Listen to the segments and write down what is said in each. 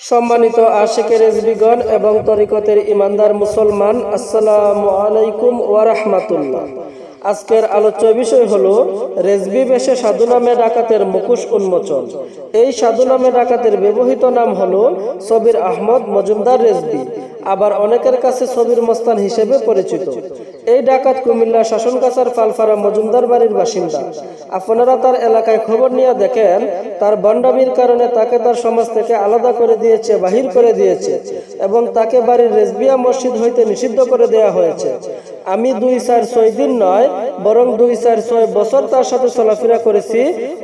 সম্মানিত আশিকের রেজবিগণ এবং তরিকতের ইমানদার মুসলমান, আসসালামু আলাইকুম ওয়া রাহমাতুল্লাহ। আজকের আলোচ্য বিষয় হলো রেজবি বেশে সাধু নামে ডাকাতের মুখোশ উন্মোচন। এই সাধু নামে ডাকাতের ব্যবহৃত নাম হলো সবির আহমদ মজুমদার রেজবি, আবার অনেকের কাছে সবির মস্তান হিসেবে পরিচিত। এই ডাকাত কুমিল্লা শাসনগাছার ফালফারা মজুমদার বাড়ির বাসিন্দা। আপনারা তার এলাকায় খবর নিয়ে দেখেন, তার বন্ডামির কারণে তাকে তার সমাজ থেকে আলাদা করে দিয়েছে, বাহির করে দিয়েছে এবং তাকে বাড়ির রেজবিয়া মসজিদ হইতে নিষিদ্ধ করে দেয়া হয়েছে। আমি 2-4-6 দিন নয়, বরং 2-4-6 বছর তার সাথে চলাফেরা করেছি,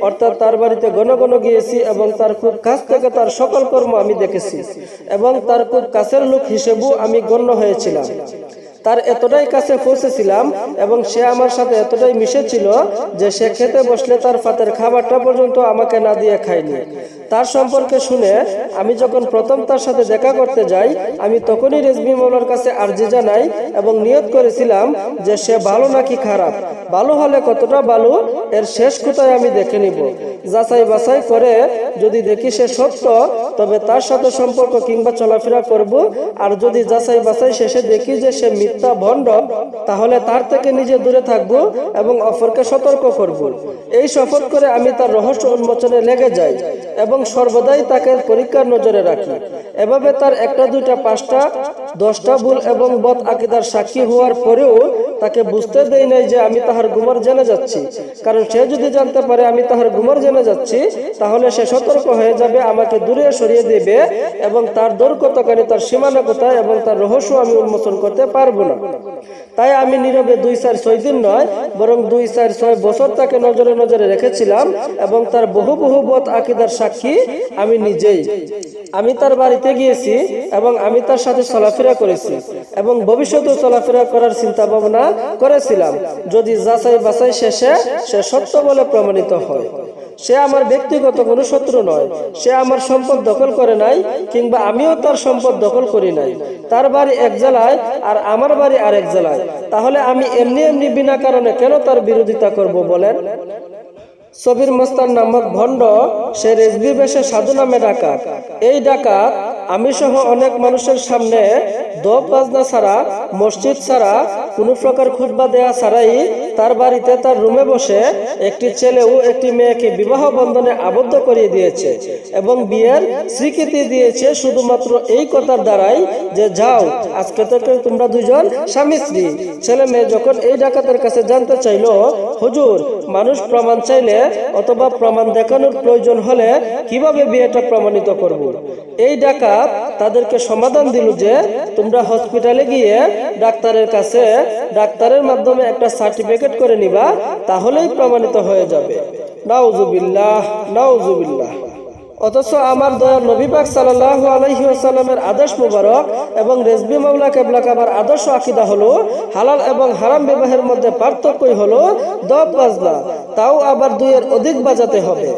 অর্থাৎ তার বাড়িতে ঘন ঘন গিয়েছি এবং তার খুব কাছ থেকে তার সকল কর্ম আমি দেখেছি এবং তার খুব কাছের লোক হিসেবেও আমি গণ্য হয়েছিলাম। তার এতটাই কাছে পৌঁছেছিলাম এবং সে আমার সাথে এতটাই মিশেছিল যে সে খেতে বসলে তার পাতের খাবারটা পর্যন্ত আমাকে না দিয়ে খায়নি। তার সম্পর্কে শুনে আমি যখন প্রথম তার সাথে দেখা করতে যাই, আমি তখনই রেজবি মৌলার কাছে আরজি জানাই এবং নিয়ত করেছিলাম যে সে ভালো নাকি খারাপ, ভালো হলে কতটা ভালো এর শেষ কোথায় আমি দেখে নিব। যাচাই বাছাই করে যদি দেখি সে সত্য, তবে তার সাথে সম্পর্ক কিংবা চলাফেরা করব, আর যদি যাচাই বাছাই শেষে দেখি যে সে মিথ্যা ভণ্ড, তাহলে তার থেকে নিজে দূরে থাকব এবং অপরকে সতর্ক করব। এই শপথ করে আমি তার রহস্য উন্মোচনে লেগে যাই এবং সর্বদাই তাকে পরীক্ষার নজরে রাখি। এভাবে তার 1-2-5 10টা ভুল এবং বদ আকীদার সাক্ষী হওয়ার পরেও তাকে বুঝতে দেই নাই যে আমি তাহার গুমর জেনে যাচ্ছি, কারণ সে যদি জানতে পারে আমি তাহার গুমর জেনে যাচ্ছি, তাহলে সে সতর্ক হয়ে যাবে, আমাকে দূরে সরিয়ে দেবে এবং তার দৌড় কতখানি, তার সীমানা কোথায় এবং তার রহস্য আমি উন্মোচন করতে পারবো না। তাই আমি নীরবে 2-4-6 দিন নয়, বরং 2-4-6 বছর তাকে নজরে নজরে রেখেছিলাম এবং তার বহু বহু বদ আকীদার সাক্ষী আমি নিজেই। আমি তার বাড়িতে গিয়েছি এবং আমি তার সাথে চলাফেরা করেছি এবং ভবিষ্যতেও চলাফেরা করার চিন্তা ভাবনা করেছিলাম, যদি যাচাই বাছাই শেষে সে সত্য বলে প্রমাণিত হয়। সে আমার ব্যক্তিগত কোনো শত্রু নয়, সে আমার সম্পদ দখল করে নাই কিংবা আমিও তার সম্পদ দখল করি নাই। তার বাড়ি এক জেলায় আর আমার বাড়ি আরেক জেলায়, তাহলে আমি এমনি এমনি বিনা কারণে কেন তার বিরোধিতা করব বলেন? সবির মস্তান নামক ভণ্ড সে রেজবি বেশে সাধু নামে ডাকাত। এই ডাকাত আমি সহ অনেক মানুষের সামনে দোপ বাজনা ছাড়া, মসজিদ ছাড়া, কোনো প্রকার খুতবা দেয়া ছাড়াই তার বাড়িতে তার রুমে বসে একটি ছেলে ও একটি মেয়েকে বিবাহ বন্ধনে আবদ্ধ করিয়ে দিয়েছে এবং বিয়ের স্বীকৃতি দিয়েছে শুধুমাত্র এই কথার দ্বারাই যে যাও, আজকে থেকে তোমরা দুজন স্বামী স্ত্রী। ছেলে মেয়ে যখন এই ডাকাতের কাছে জানতে চাইল, হুজুর, মানুষ প্রমাণ চাইলে অথবা প্রমাণ দেখানোর প্রয়োজন হলে কিভাবে বিয়েটা প্রমাণিত করব? এই ডাকাত তাদেরকে সমাধান দিল যে তোমরা হসপিটালে গিয়ে ডাক্তারের কাছে ডাক্তারের মাধ্যমে একটা সার্টিফিকেট করে নিবা, তাহলেই প্রমাণিত হয়ে যাবে। নাউজুবিল্লাহ, নাউজুবিল্লাহ। অথচ আমার দয়ার নবী পাক সাল্লাল্লাহু আলাইহি ওয়াসাল্লামের আদর্শ মুবারক এবং রেজবি মাওলা কিবলা কাবার আদর্শ আকীদা হলো হালাল এবং হারাম বিবাহের মধ্যে পার্থক্যই হলো দপ বাজনা, তাও আবার 2-এর অধিক বাজাতে হবে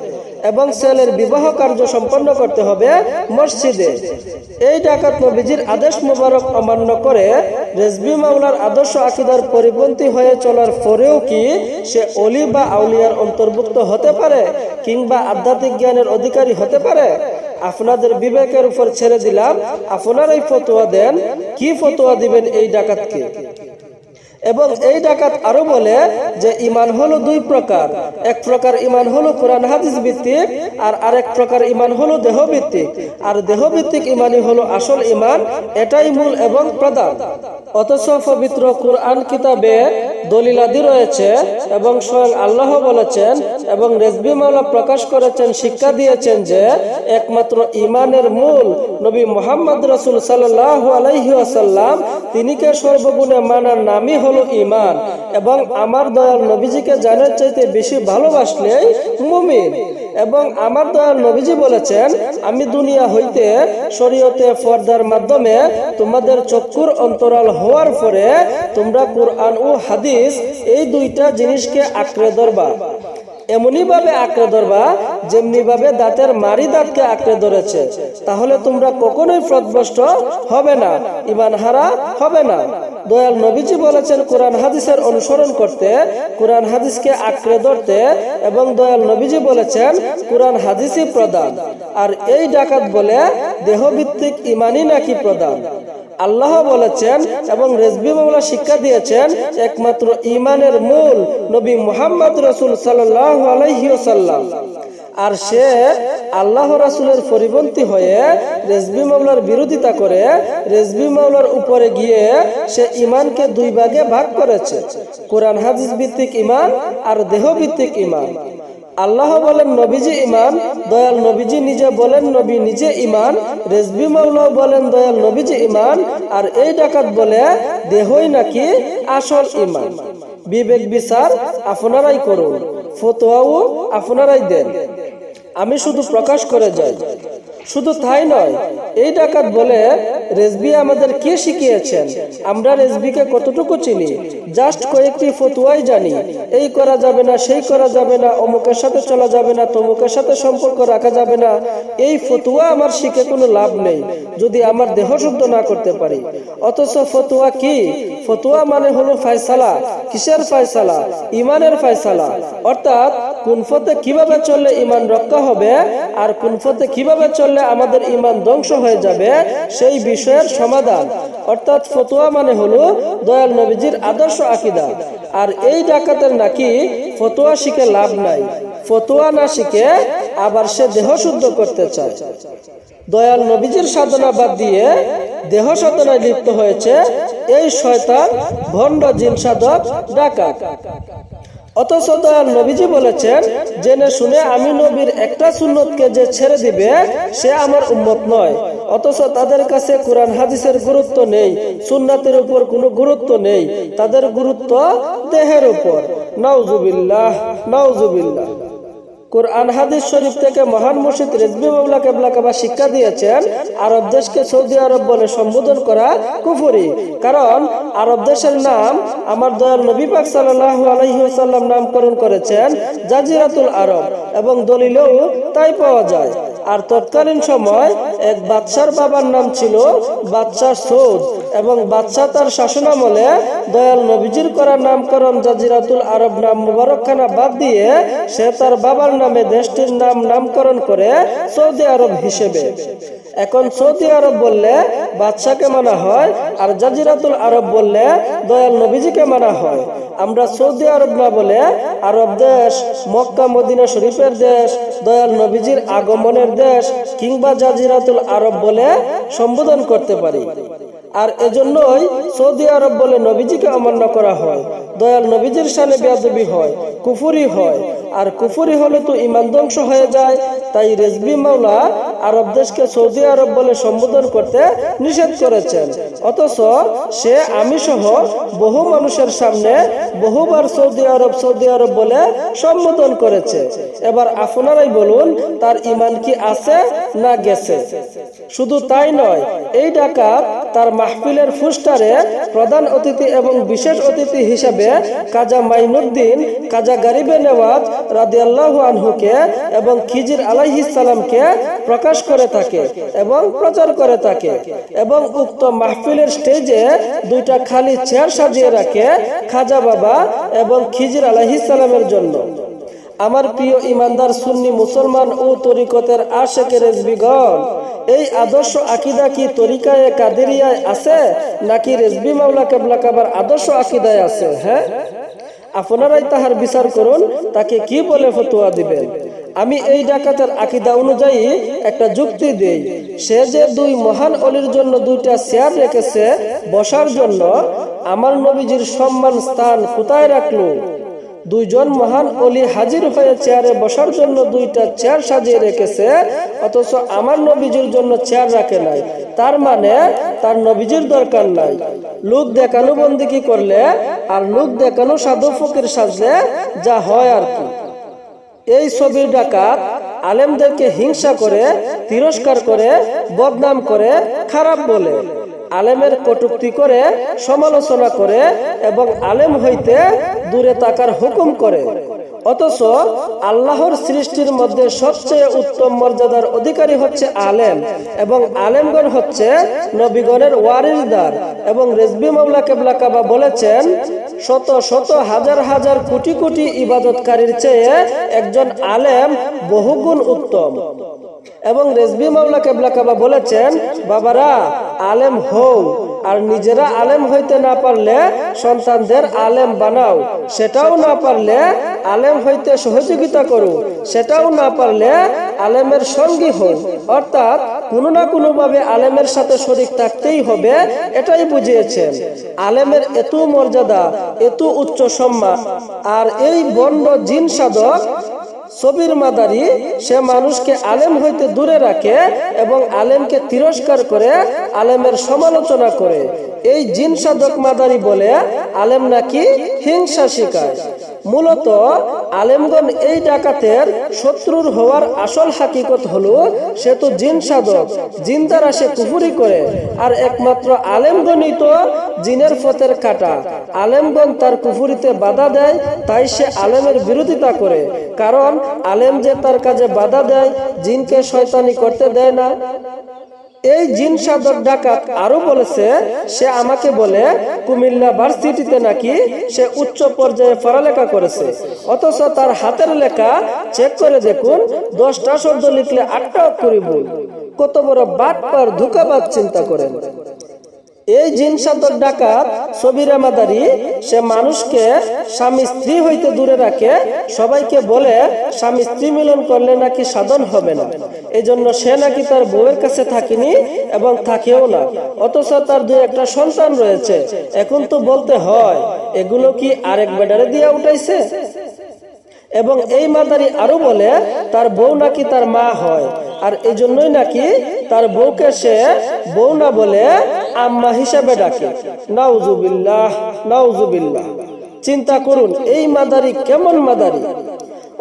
এবং ছেলের বিবাহ কার্য সম্পন্ন করতে হবে মসজিদে। এই ডাকাত নবীজির আদেশ মুবারক অমান্য করে রেজবি মাওলার আদর্শ আকীদার পরিপন্থী হয়ে চলার পরেও কি সে ওলি বা আউলিয়ার অন্তর্ভুক্ত হতে পারে কিংবা আধ্যাত্মিক জ্ঞানের অধিকারী হতে পারে? আপনাদের বিবেকের উপর ছেড়ে দিলাম, আপনারাই ফতোয়া দেন, কি ফতোয়া দিবেন এই ডাকাতকে। এবং এই ডাকাত আরো বলে যে ইমান হলো 2 প্রকার, এক প্রকার ইমান হলো কোরআন হাদিস ভিত্তিক আর আরেক প্রকার ইমান হলো দেহ ভিত্তিক, আর দেহ ভিত্তিক ইমানই হলো আসল ইমান, এটাই মূল এবং প্রধান। অথচ পবিত্র কোরআন কিতাবে দলিলাদি রয়েছে এবং স্বয়ং আল্লাহ বলেছেন এবং রেজবি মাওলা প্রকাশ করেছেন, শিক্ষা দিয়েছেন যে একমাত্র ইমানের মূল নবী মুহাম্মদ রাসূল সাল্লাল্লাহু আলাইহি ওয়াসাল্লাম, তিনিকে সর্বগুণে মানার নামই হলো ঈমান এবং আমার দয়াল নবীজিকে জানার চাইতে বেশি ভালোবাসলেই মুমিন। এবং আমার দয়াল নবীজি বলেছেন, আমি দুনিয়া হইতে শরীয়তে পর্দার মাধ্যমে তোমাদের চক্ষুর অন্তরাল হওয়ার পরে তোমরা কোরআন ও হাদিস এই 2টা জিনিসকে আঁকড়ে ধরবা। এমনি ভাবে আঁকড়ে ধরবা যেমনি ভাবে দাঁতের মারি দাঁতকে আঁকড়ে ধরেছে, তাহলে তোমরা কখনোই পথভ্রষ্ট হবে না, ঈমান হারা হবে না। দয়াল নবীজি বলেছেন কোরআন হাদিসের অনুসরণ করতে, কোরআন হাদিসকে আঁকড়ে ধরতে, এবং দয়াল নবীজি বলেছেন কোরআন হাদিসই প্রধান। আর এই ডাকাত বলে দেহভিত্তিক ইমানই নাকি প্রধান। আল্লাহ বলেছেন এবং রেজভী মাওলা শিক্ষা দিয়েছেন একমাত্র ইমানের মূল নবী মুহাম্মদ রাসূল সাল্লাল্লাহু আলাইহি ওয়াসাল্লাম। আর সে আল্লাহ রাসূলের পরিপন্থী হয়ে রেজভী মাওলার বিরোধিতা করে রেজভী মাওলার উপরে গিয়ে সে ইমানকে দুই ভাগে ভাগ করেছে, কোরআন হাদিস ভিত্তিক ইমান আর দেহ ভিত্তিক ইমান। আল্লাহ বলেন নবীজি ইমান, দয়াল নবীজি নিজে বলেন নবী নিজে ইমান, রেজভী মাওলাও বলেন দয়াল নবীজি ইমান, আর এই ডাকাত বলে দেহই নাকি আসল ইমান। বিবেক বিচার আপনারাই করুন, ফতোয়াও আপনারাই দেন, আমি শুধু প্রকাশ করে যাই। শুধু তাই নয়, এই ডাকাত বলে রেজভী আমাদের কে শিখিয়েছেন, আমরা রেজভীকে কতটুকু চিনি, জাস্ট কয়েকটি ফতোয়াই জানি, এই করা যাবে না, সেই করা যাবে না, অমুকের সাথে চলা যাবে না, তমুকের সাথে সম্পর্ক রাখা যাবে না। এই ফতোয়া আমার শিখে কোনো লাভ নেই যদি আমার দেহ শুদ্ধ না করতে পারি। অথচ ফতোয়া কি? ফতোয়া মানে হলো ফয়সালা। কিসের ফয়সালা? ইমানের ফয়সালা। অর্থাৎ কোন পথে কিভাবে চললে ইমান রক্ষা হবে আর কোন পথে কিভাবে চললে আমাদের ইমান ধ্বংস হয়ে যাবে সেই বিষয়ের সমাধান। অর্থাৎ ফতোয়া মানে হলো দয়াল নবীজির আদর্শ আকীদা। আর এই ডাকাতের নাকি ফতোয়া শিখে লাভ নাই, ফতোয়া না শিখে আবার সে দেহ শুদ্ধ করতে চায়। দয়াল নবীজির সাধনা বাদ দিয়ে দেহ সাধনায় লিপ্ত হয়েছে এই শয়তান ভণ্ড জিন সাধক ডাকাত। অথচ দয়াল নবীজি বলেছেন জেনে শুনে আমি নবীর একটা সুন্নতকে যে ছেড়ে দিবে সে আমার উম্মত নয়। অথচ তাদের কাছে কোরআন হাদিসের গুরুত্ব নেই, সুন্নাতের উপর কোনো গুরুত্ব নেই, তাদের গুরুত্ব দেহের উপর। নাউজুবিল্লাহ, নাউজুবিল্লাহ। কোরআন হাদিস শরীফ থেকে মহান মুর্শিদ রেজভী মাওলা কেবলা কাবা শিক্ষা দিয়েছেন আরব দেশকে সৌদি আরব বলে সম্বোধন করা কুফরি। কারণ আরব দেশের নাম আমার দয়াল নবী পাক সাল্লাল্লাহু আলাইহি ওয়াসাল্লাম নামকরণ করেছেন জাজিরাতুল আরব, এবং দলিলেও তাই পাওয়া যায়। আর তৎকালীন সময় এক বাদশার বাবার নাম ছিল বাদশাহ সৌদ, এবং বাদশাহ তার শাসনামলে দয়াল নবীজির করা নামকরণ জাজিরাতুল আরব নাম মুবারকখানা বাদ দিয়ে সে তার বাবার নামে দেশটির নামকরণ করে সৌদি আরব হিসেবে। এখন সৌদি আরব বললে বাদশাকে মানা হয়, আর জাজিরাতুল আরব বললে দয়াল নবীজিকে মানা হয়। আমরা সৌদি আরব না বলে আরব দেশ, মক্কা মদিনা শরীফের দেশ, দয়াল নবীজির আগমনের দেশ কিংবা জাজিরাতুল আরব বলে সম্বোধন করতে পারি। আর এজন্যই সৌদি আরব বলে নবীজিকে অমান্য করা হয়, দয়াল নবীজির শানে বেয়াদবি হয়, কুফরি হয়। আর কুফরি হলে তো ইমান ধ্বংস হয়ে যায়। তাই রেজভী মাওলা আরব দেশকে সৌদি আরব বলে সম্বোধন করতে নিষেধ করেছেন। অথচ সে আমি সহ বহু মানুষের সামনে বহুবার সৌদি আরব বলে সম্বোধন করেছে। এবার আপনারাই বলুন তার ইমান কি আছে না গেছে? শুধু তাই নয়, এই ডাকাত তার মাহফিলের ফুস্টারে প্রধান অতিথি এবং বিশেষ অতিথি হিসেবে কাজা মাইনুদ্দিন কাজা গরিবে নেওয়াজ রাদিয়াল্লাহু আনহুকে এবং খিজির আলাইহিস সালামকে প্রকাশ করে থাকে এবং প্রচার করে থাকে, এবং উক্ত মাহফিলের স্টেজে দুইটা খালি চেয়ার সাজিয়ে রাখে খাজা বাবা এবং খিজির আলাইহিস সালামের জন্য। আমার প্রিয় ইমানদার সুন্নি মুসলমান ও তরিকতের আশেকের রেজবিগণ, এই আদর্শ আকীদা কি তরিকায়ে কাদেরিয়ায় আছে নাকি রেজভী মাওলা কেবলা কাবার আদর্শ আকীদায় আছে? হ্যাঁ, আপনারাই তাহার বিচার করুন, তাকে কি বলে ফতোয়া দিবেন। আমি এই ডাকাতের আকীদা অনুযায়ী একটা যুক্তি দেই। সে যে দুই মহান অলির জন্য দুইটা চেয়ার রেখেছে বসার জন্য, আমার নবীজির সম্মান স্থান কোথায় রাখলো? দুইজন মহান অলি হাজির হয়ে চেয়ারে বসার জন্য দুইটা চেয়ার সাজিয়ে রেখেছে, অথচ আমার নবীজির জন্য চেয়ার রাখে নাই। তার মানে তার নবীজির দরকার নাই। লোক দেখানো বন্দিকি করলে আর লোক দেখানো সাধু ফকির সাজলে যা হয় আর কি। এই ছবির ডাকাত আলেমদেরকে হিংসা করে, তিরস্কার করে, বদনাম করে, খারাপ বলে, আলেমের কটূক্তি করে, সমালোচনা করে এবং আলেম হইতে দূরে থাকার হুকুম করে। অথচ আল্লাহর সৃষ্টির মধ্যে সবচেয়ে উত্তম মর্যাদার অধিকারী হচ্ছে আলেম, এবং আলেমগণ হচ্ছে নবীগণের ওয়ারিসদার। এবং রেজভী মাওলা কেবলা কাবা বলেছেন, শত শত হাজার হাজার কোটি কোটি ইবাদতকারীর চেয়ে একজন আলেম বহুগুণ উত্তম। এবং রেজভী মাওলা কেবলা কাবা বলেছেন, বাবারা আলেম হও, আর নিজেরা আলেম হইতে না পারলে সন্তানদের আলেম বানাও, সেটাও না পারলে আলেম হইতে সহযোগিতা করো, সেটাও না পারলে আলেমের সঙ্গী হও। অর্থাৎ কোনো না কোনো ভাবে আলেমের সাথে শরীক থাকতেই হবে, এটাই বুঝিয়েছেন। আলেমের এত মর্যাদা, এত উচ্চ সম্মান। আর এই বন্ড জিন সাধক সবির মাদারি সে মানুষকে আলেম হইতে দূরে রাখে এবং আলেমকে তিরস্কার করে, আলেমের সমালোচনা করে। এই জিন সাধক মাদারি বলে আলেম নাকি হিংসা শিখায়। মূলত আলেমগণ এই ডাকাতের শত্রুর হওয়ার আসল হাকিকত হলো সে তো জিন সাধক, জিন দ্বারা সে কুফরি করে। আর একমাত্র আলেমগণই তো জিনের ফতের কাটা। আলেমগণ তার কুফরিতে বাধা দেয়, তাই সে আলেমের বিরোধিতা করে। কারণ আলেম যে তার কাজে বাধা দেয়, জিনকে শয়তানি করতে দেয় না। এই জিন সাধক ডাকাত আরো বলেছে, সে আমাকে বলে কুমিল্লা ভার্সিটিতে নাকি সে উচ্চ পর্যায়ে পড়ালেখা করেছে, অথচ তার হাতের লেখা চেক করে দেখুন, 10টা শব্দ লিখলে 8টা অক্ষরই ভুল। কত বড় বাটপার, ধোঁকাবাজ চিন্তা করেন। এই জিন সাধক ডাকাত সবিরা মাদারি সে মানুষকে স্বামী স্ত্রী হইতে দূরে রাখে, সবাইকে বলে স্বামী স্ত্রী মিলন করলে নাকি সাধন হবে না, এই জন্য সে নাকি তার বউয়ের কাছে থাকেনি এবং থাকেও না। অথচ তার 2-1টা সন্তান রয়েছে। এখন তো বলতে হয়, এগুলো কি আরেক বেডারে দিয়া উঠাইছে? এবং এই মাদারি আরো বলে তার বউ নাকি তার মা হয়, আর এই জন্যই নাকি তার বউকে সে বউ না বলে আম্মা হিসেবে ডাকে। নাউজুবিল্লাহ, নাউজুবিল্লাহ। চিন্তা করুন এই মাদারি কেমন মাদারি।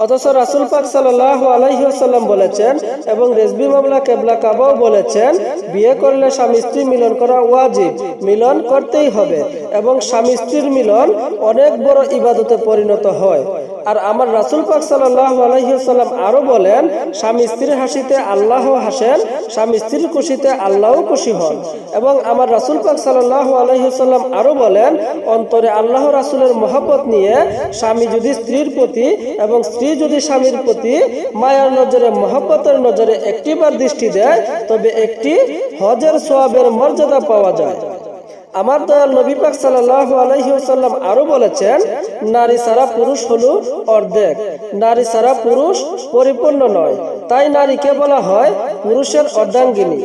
অথচ রাসূল পাক সাল্লাল্লাহু আলাইহি ওয়াসাল্লাম বলেছেন, এবং রেজভী মাওলা কেবলা কাবাও বলেছেন, বিয়ে করলে স্বামী স্ত্রী মিলন করা ওয়াজিব, মিলন করতেই হবে। এবং স্বামী স্ত্রীর মিলন অনেক বড় ইবাদতে পরিণত হয়। আর আমার রাসূল পাক সাল্লাল্লাহু আলাইহি ওয়াসাল্লাম আরো বলেন, স্বামী স্ত্রীর হাসিতে আল্লাহ হাসেন, স্বামী স্ত্রীর খুশিতে আল্লাহও খুশি হন। এবং আমার রাসূল পাক সাল্লাল্লাহু আলাইহি ওয়াসাল্লাম আরো বলেন, অন্তরে আল্লাহ রাসূলের মহব্বত নিয়ে স্বামী যদি স্ত্রীর প্রতি এবং স্ত্রী যদি স্বামীর প্রতি মায়ার নজরে, মহব্বতের নজরে একটিবার দৃষ্টি দেয়, তবে একটি হজের সওয়াবের মর্যাদা পাওয়া যায়। আমার দয়াল নবী পাক সাল্লাল্লাহু আলাইহি ওয়াসাল্লাম আরো বলেছেন, নারী ছাড়া পুরুষ হলো অর্ধেক, নারী ছাড়া পুরুষ পরিপূর্ণ নয়, তাই নারীকে বলা হয় পুরুষের অর্ধাঙ্গিনী।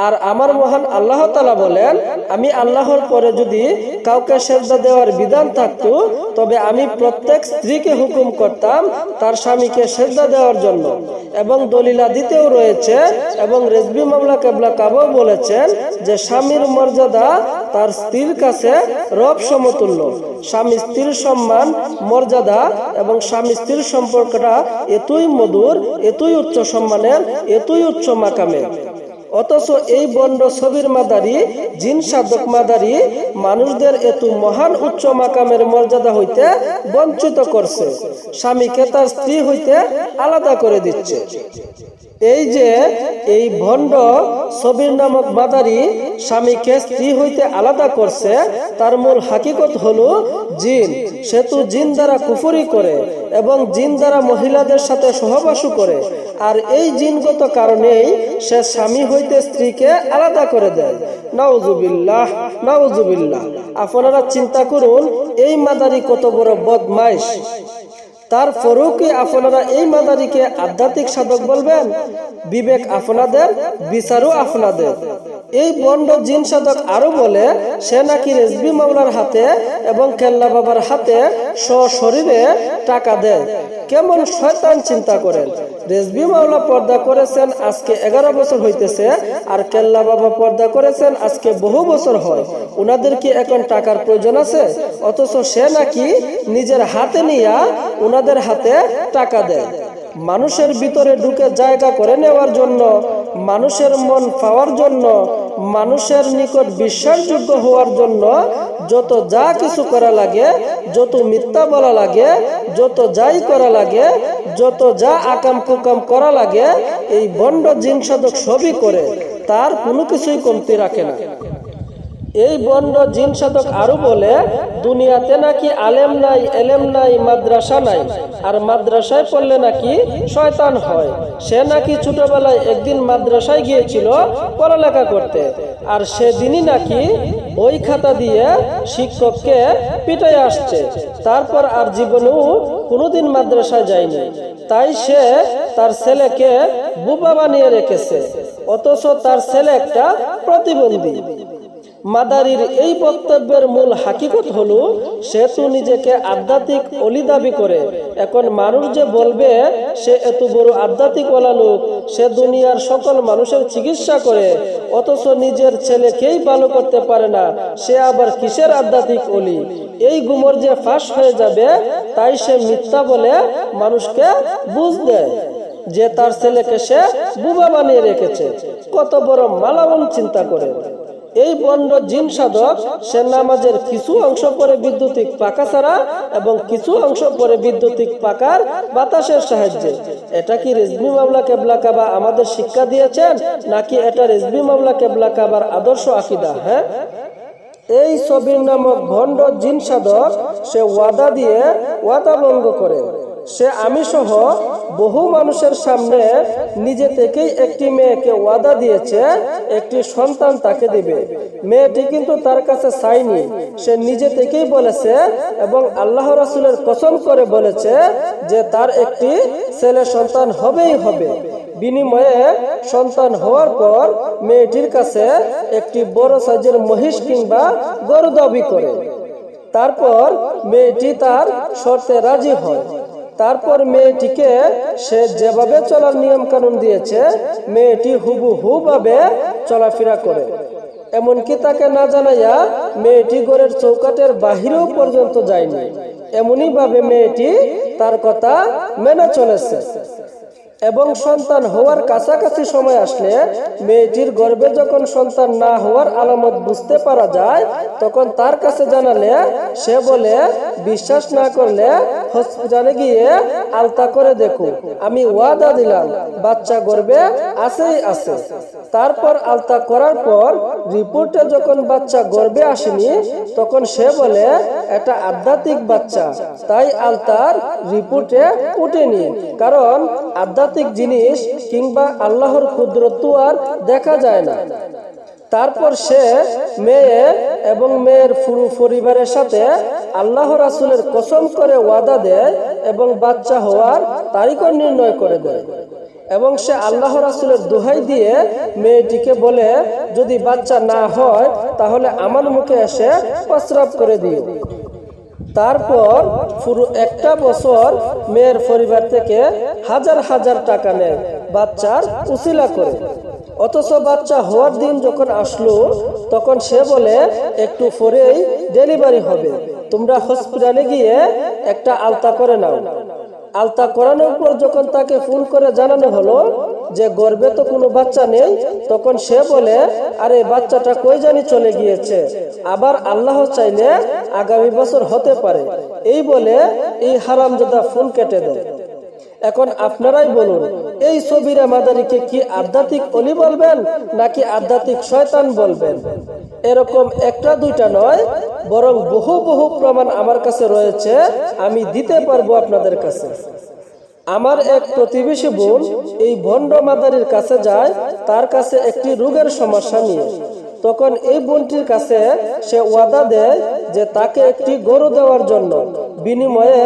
আর আমার মহান আল্লাহ তাআলা বলেন, আমি আল্লাহর পরে যদি কাউকে সেজদা দেওয়ার বিধান থাকতো, তবে আমি প্রত্যেক স্ত্রীকে হুকুম করতাম তার স্বামীকে সেজদা দেওয়ার জন্য। এবং দলিলা দিতেও রয়েছে, এবং রেজভী মাওলা কেবলা কাবাও বলেছেন যে স্বামীর মর্যাদা তার স্ত্রীর কাছে রব সমতুল্য। স্বামী স্ত্রীর সম্মান, মর্যাদা এবং স্বামী স্ত্রীর সম্পর্কটা এতই মধুর, এতই উচ্চ সম্মানের, এতই উচ্চ মাকামের। অথচ এই বন্ড ছবির মাদারি, জিন সাধক মাদারি মানুষদের এত মহান উচ্চ মাকামের মর্যাদা হইতে বঞ্চিত করছে, স্বামীকে তার স্ত্রী হইতে আলাদা করে দিচ্ছে। এই যে এই ভণ্ড ছবির নামক মাদারি স্বামীকে স্ত্রী হইতে আলাদা করছে, তার মূল হাকিকত হলো জিন। সে তো জিন দ্বারা কুফরি করে এবং জিন দ্বারা মহিলাদের সাথে সহবাস করে। আর এই জিনগত কারণেই সে স্বামী হইতে স্ত্রীকে আলাদা করে দেয়। নাউজুবিল্লাহ, নাউজুবিল্লাহ। আপনারা চিন্তা করুন এই মাদারি কত বড় বদমাইশ। তারপরেও কি আপনারা এই মাদারিকে আধ্যাত্মিক সাধক বলবেন? বিবেক আপনাদের, বিচারও আপনাদের। এই বন্ড জিন সাধক আরো বলে সে নাকি রেজভী মাওলার হাতে এবং কেল্লা বাবার হাতে সশরীরে টাকা দেয়। কেমন শয়তান চিন্তা করেন। রেজভী মাওলা পর্দা করেছেন আজকে 11 বছর হইতেছে, আর কেল্লা বাবা পর্দা করেছেন আজকে বহু বছর হয়। উনাদের কি এখন টাকার প্রয়োজন আছে? অথচ সে নাকি নিজের হাতে নিয়ে উনাদের হাতে টাকা দেয়। মানুষের ভিতরে ঢুকে জায়গা করে নেওয়ার জন্য, মানুষের মন পাওয়ার জন্য, মানুষের নিকট বিশ্বাসযোগ্য হওয়ার জন্য যত যা কিছু করা লাগে, যত মিথ্যা বলা লাগে, যত যাই করা লাগে, যত যা আকাম কুকাম করা লাগে, এই বন্ড জিন সাধক সবই করে, তার কোনো কিছুই কমতি রাখে না। এই বন্ড জিন সাধক আরো বলে, দুনিয়াতে নাকি আলেম নাই, এলেম নাই, মাদ্রাসা নাই, আর মাদ্রাসায় পড়লে নাকি শয়তান হয়। সে নাকি ছোটবেলায় একদিন মাদ্রাসায় গিয়েছিল পড়ালেখা করতে, আর সেদিনই নাকি বই খাতা দিয়ে শিক্ষককে পিটাই আসছে। তারপর আর জীবনেও কোনোদিন মাদ্রাসায় যায়নি, তাই সে তার ছেলেকে বুবা বানিয়ে রেখেছে, অথচ তার ছেলে একটা প্রতিবন্ধী। মাদারির এই বক্তব্যের মূল হাকিকত হলো, সে তো নিজেকে আধ্যাত্মিক অলি দাবি করে। এখন মানুষ যে বলবে সে এত বড় আধ্যাত্মিক ওলা লোক, সে দুনিয়ার সকল মানুষের চিকিৎসা করে, অথচ নিজের ছেলেকেই ভালো করতে পারে না, সে আবার কিসের আধ্যাত্মিক অলি? এই গুমর যে ফাঁস হয়ে যাবে, তাই সে মিথ্যা বলে মানুষকে বুঝ দেয় যে তার ছেলেকে সে বুবা বানিয়ে রেখেছে। কত বড় মালাউন চিন্তা করে। এই বন্ড জিন সাধক সে নামাজের কিছু অংশ পরে বিদ্যুতিক পাকা ছাড়া এবং কিছু অংশ পরে বিদ্যুতিক পাকার বাতাসের সাহায্যে। এটা কি রেজবি মাওলা কেবলা কাবা আমাদের শিক্ষা দিয়েছেন, নাকি এটা রেজবি মাওলা কেবলা কাবার আদর্শ আকীদা? হ্যাঁ, এই সবির নামক ভণ্ড জিন সাধক সে ওয়াদা দিয়ে ওয়াদা ভঙ্গ করে। সে আমি সহ বহু মানুষের সামনে নিজে থেকেই একটি মেয়েকে ওয়াদা দিয়েছে একটি সন্তান তাকে দিবে। মেয়েটি কিন্তু তার কাছে চায়নি, সে নিজে থেকেই বলেছে এবং আল্লাহ রাসূলের কসম করে বলেছে যে তার একটি ছেলে সন্তান হবেই হবে। বিনিময়ে সন্তান হওয়ার পর মেয়েটির কাছে একটি বড় সাইজের মহিষ কিংবা গরু দাবি করে। তারপর মেয়েটি তার শর্তে রাজি হয়। তারপর মেয়েটিকে সে যেভাবে চলার নিয়ম কানুন দিয়েছে, মেয়েটি হুবহু ভাবে চলাফেরা করে। এমনকি তাকে না জানাইয়া মেয়েটি ঘরের চৌকাটের বাহিরেও পর্যন্ত যায়নি। এমনই ভাবে মেয়েটি তার কথা মেনে চলেছে। এবং সন্তান হওয়ার কাছাকাছি সময় আসলে মেয়েটির গর্ভে যখন সন্তান না হওয়ার আলামত বুঝতে পারা যায়, তখন তার কাছে জানালে সে বলে, বিশ্বাস না করলে হসপিটালে গিয়ে আলতা করে দেখো, আমি ওয়াদা দিলাম বাচ্চা গর্ভে আছেই আছে। তারপর আলতা করার পর রিপোর্টে যখন বাচ্চা গর্ভে আসেনি, তখন সে বলে এটা আধ্যাত্মিক বাচ্চা, তাই আলতার রিপোর্টে উঠেনি। কারণ আধ্যাত্মিক জিনিস কিংবা আল্লাহর কুদরত আর দেখা যায় না। তারপর সে মেয়ে এবং মেয়ের পুরো পরিবারের সাথে আল্লাহ রাসূলের কসম করে ওয়াদা দেয় এবং বাচ্চা হওয়ার তারিখও নির্ণয় করে দেয়। এবং সে আল্লাহ রাসূলের দোহাই দিয়ে মেয়েটিকে বলে, যদি বাচ্চা না হয় তাহলে আমার মুখে এসে প্রস্রাব করে দিও। তারপর পুরো একটা বছর মেয়ের পরিবার থেকে হাজার হাজার টাকা নেয় বাচ্চার উসিলা করে। অথচ বাচ্চা হওয়ার দিন যখন আসলো, তখন সে বলে একটু পরেই ডেলিভারি হবে, তোমরা হসপিটালে গিয়ে একটা আলতা করে নাও। আলতা করানোর পর যখন তাকে ফোন করে জানানো হলো যে গর্ভে তো কোনো বাচ্চা নেই, তখন সে বলে, আরে বাচ্চাটা কই জানি চলে গিয়েছে, আবার আল্লাহ চাইলে আগামী বছর হতে পারে। এই বলে এই হারামজাদা ফোন কেটে দেয়। এখন আপনারাই বলুন, এই সবিরা মাদারিকে কি আধ্যাত্মিক অলি বলবেন নাকি আধ্যাত্মিক শয়তান বলবেন? এরকম একটা দুইটা নয়, বরং বহু বহু প্রমাণ আমার কাছে রয়েছে, আমি দিতে পারবো আপনাদের কাছে। আমার এক প্রতিবেশী বোন এই ভণ্ড মাদারির কাছে যায় তার কাছে একটি রোগের সমস্যা নিয়ে। তখন এই বোনটির কাছে সে ওয়াদা দেয় যে তাকে একটি গরু দেওয়ার জন্য, বিনিময়ে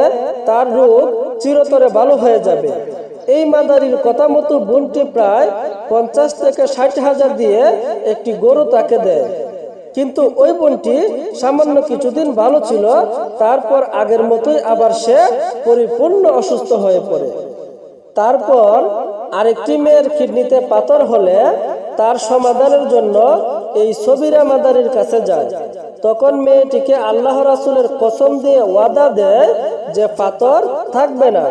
তার রোগ চিরতরে ভালো হয়ে যাবে। এই মাদারির কথা মতো বোনটি প্রায় 50 থেকে 60 হাজার দিয়ে একটি গরু তাকে দেয়। কিন্তু ওই বোনটি সামান্য কিছুদিন ভালো ছিল, তারপর আগের মতোই আবার সে পরিপূর্ণ অসুস্থ হয়ে পড়ে। তারপর আরেকটি মেয়ের কিডনিতে পাথর হলে তার সমাধানের জন্য এই সবিরা মাদারির কাছে যায়। তখন মেয়েটিকে আল্লাহ রাসূলের কসম দিয়ে ওয়াদা দেয় যে পাথর থাকবে না,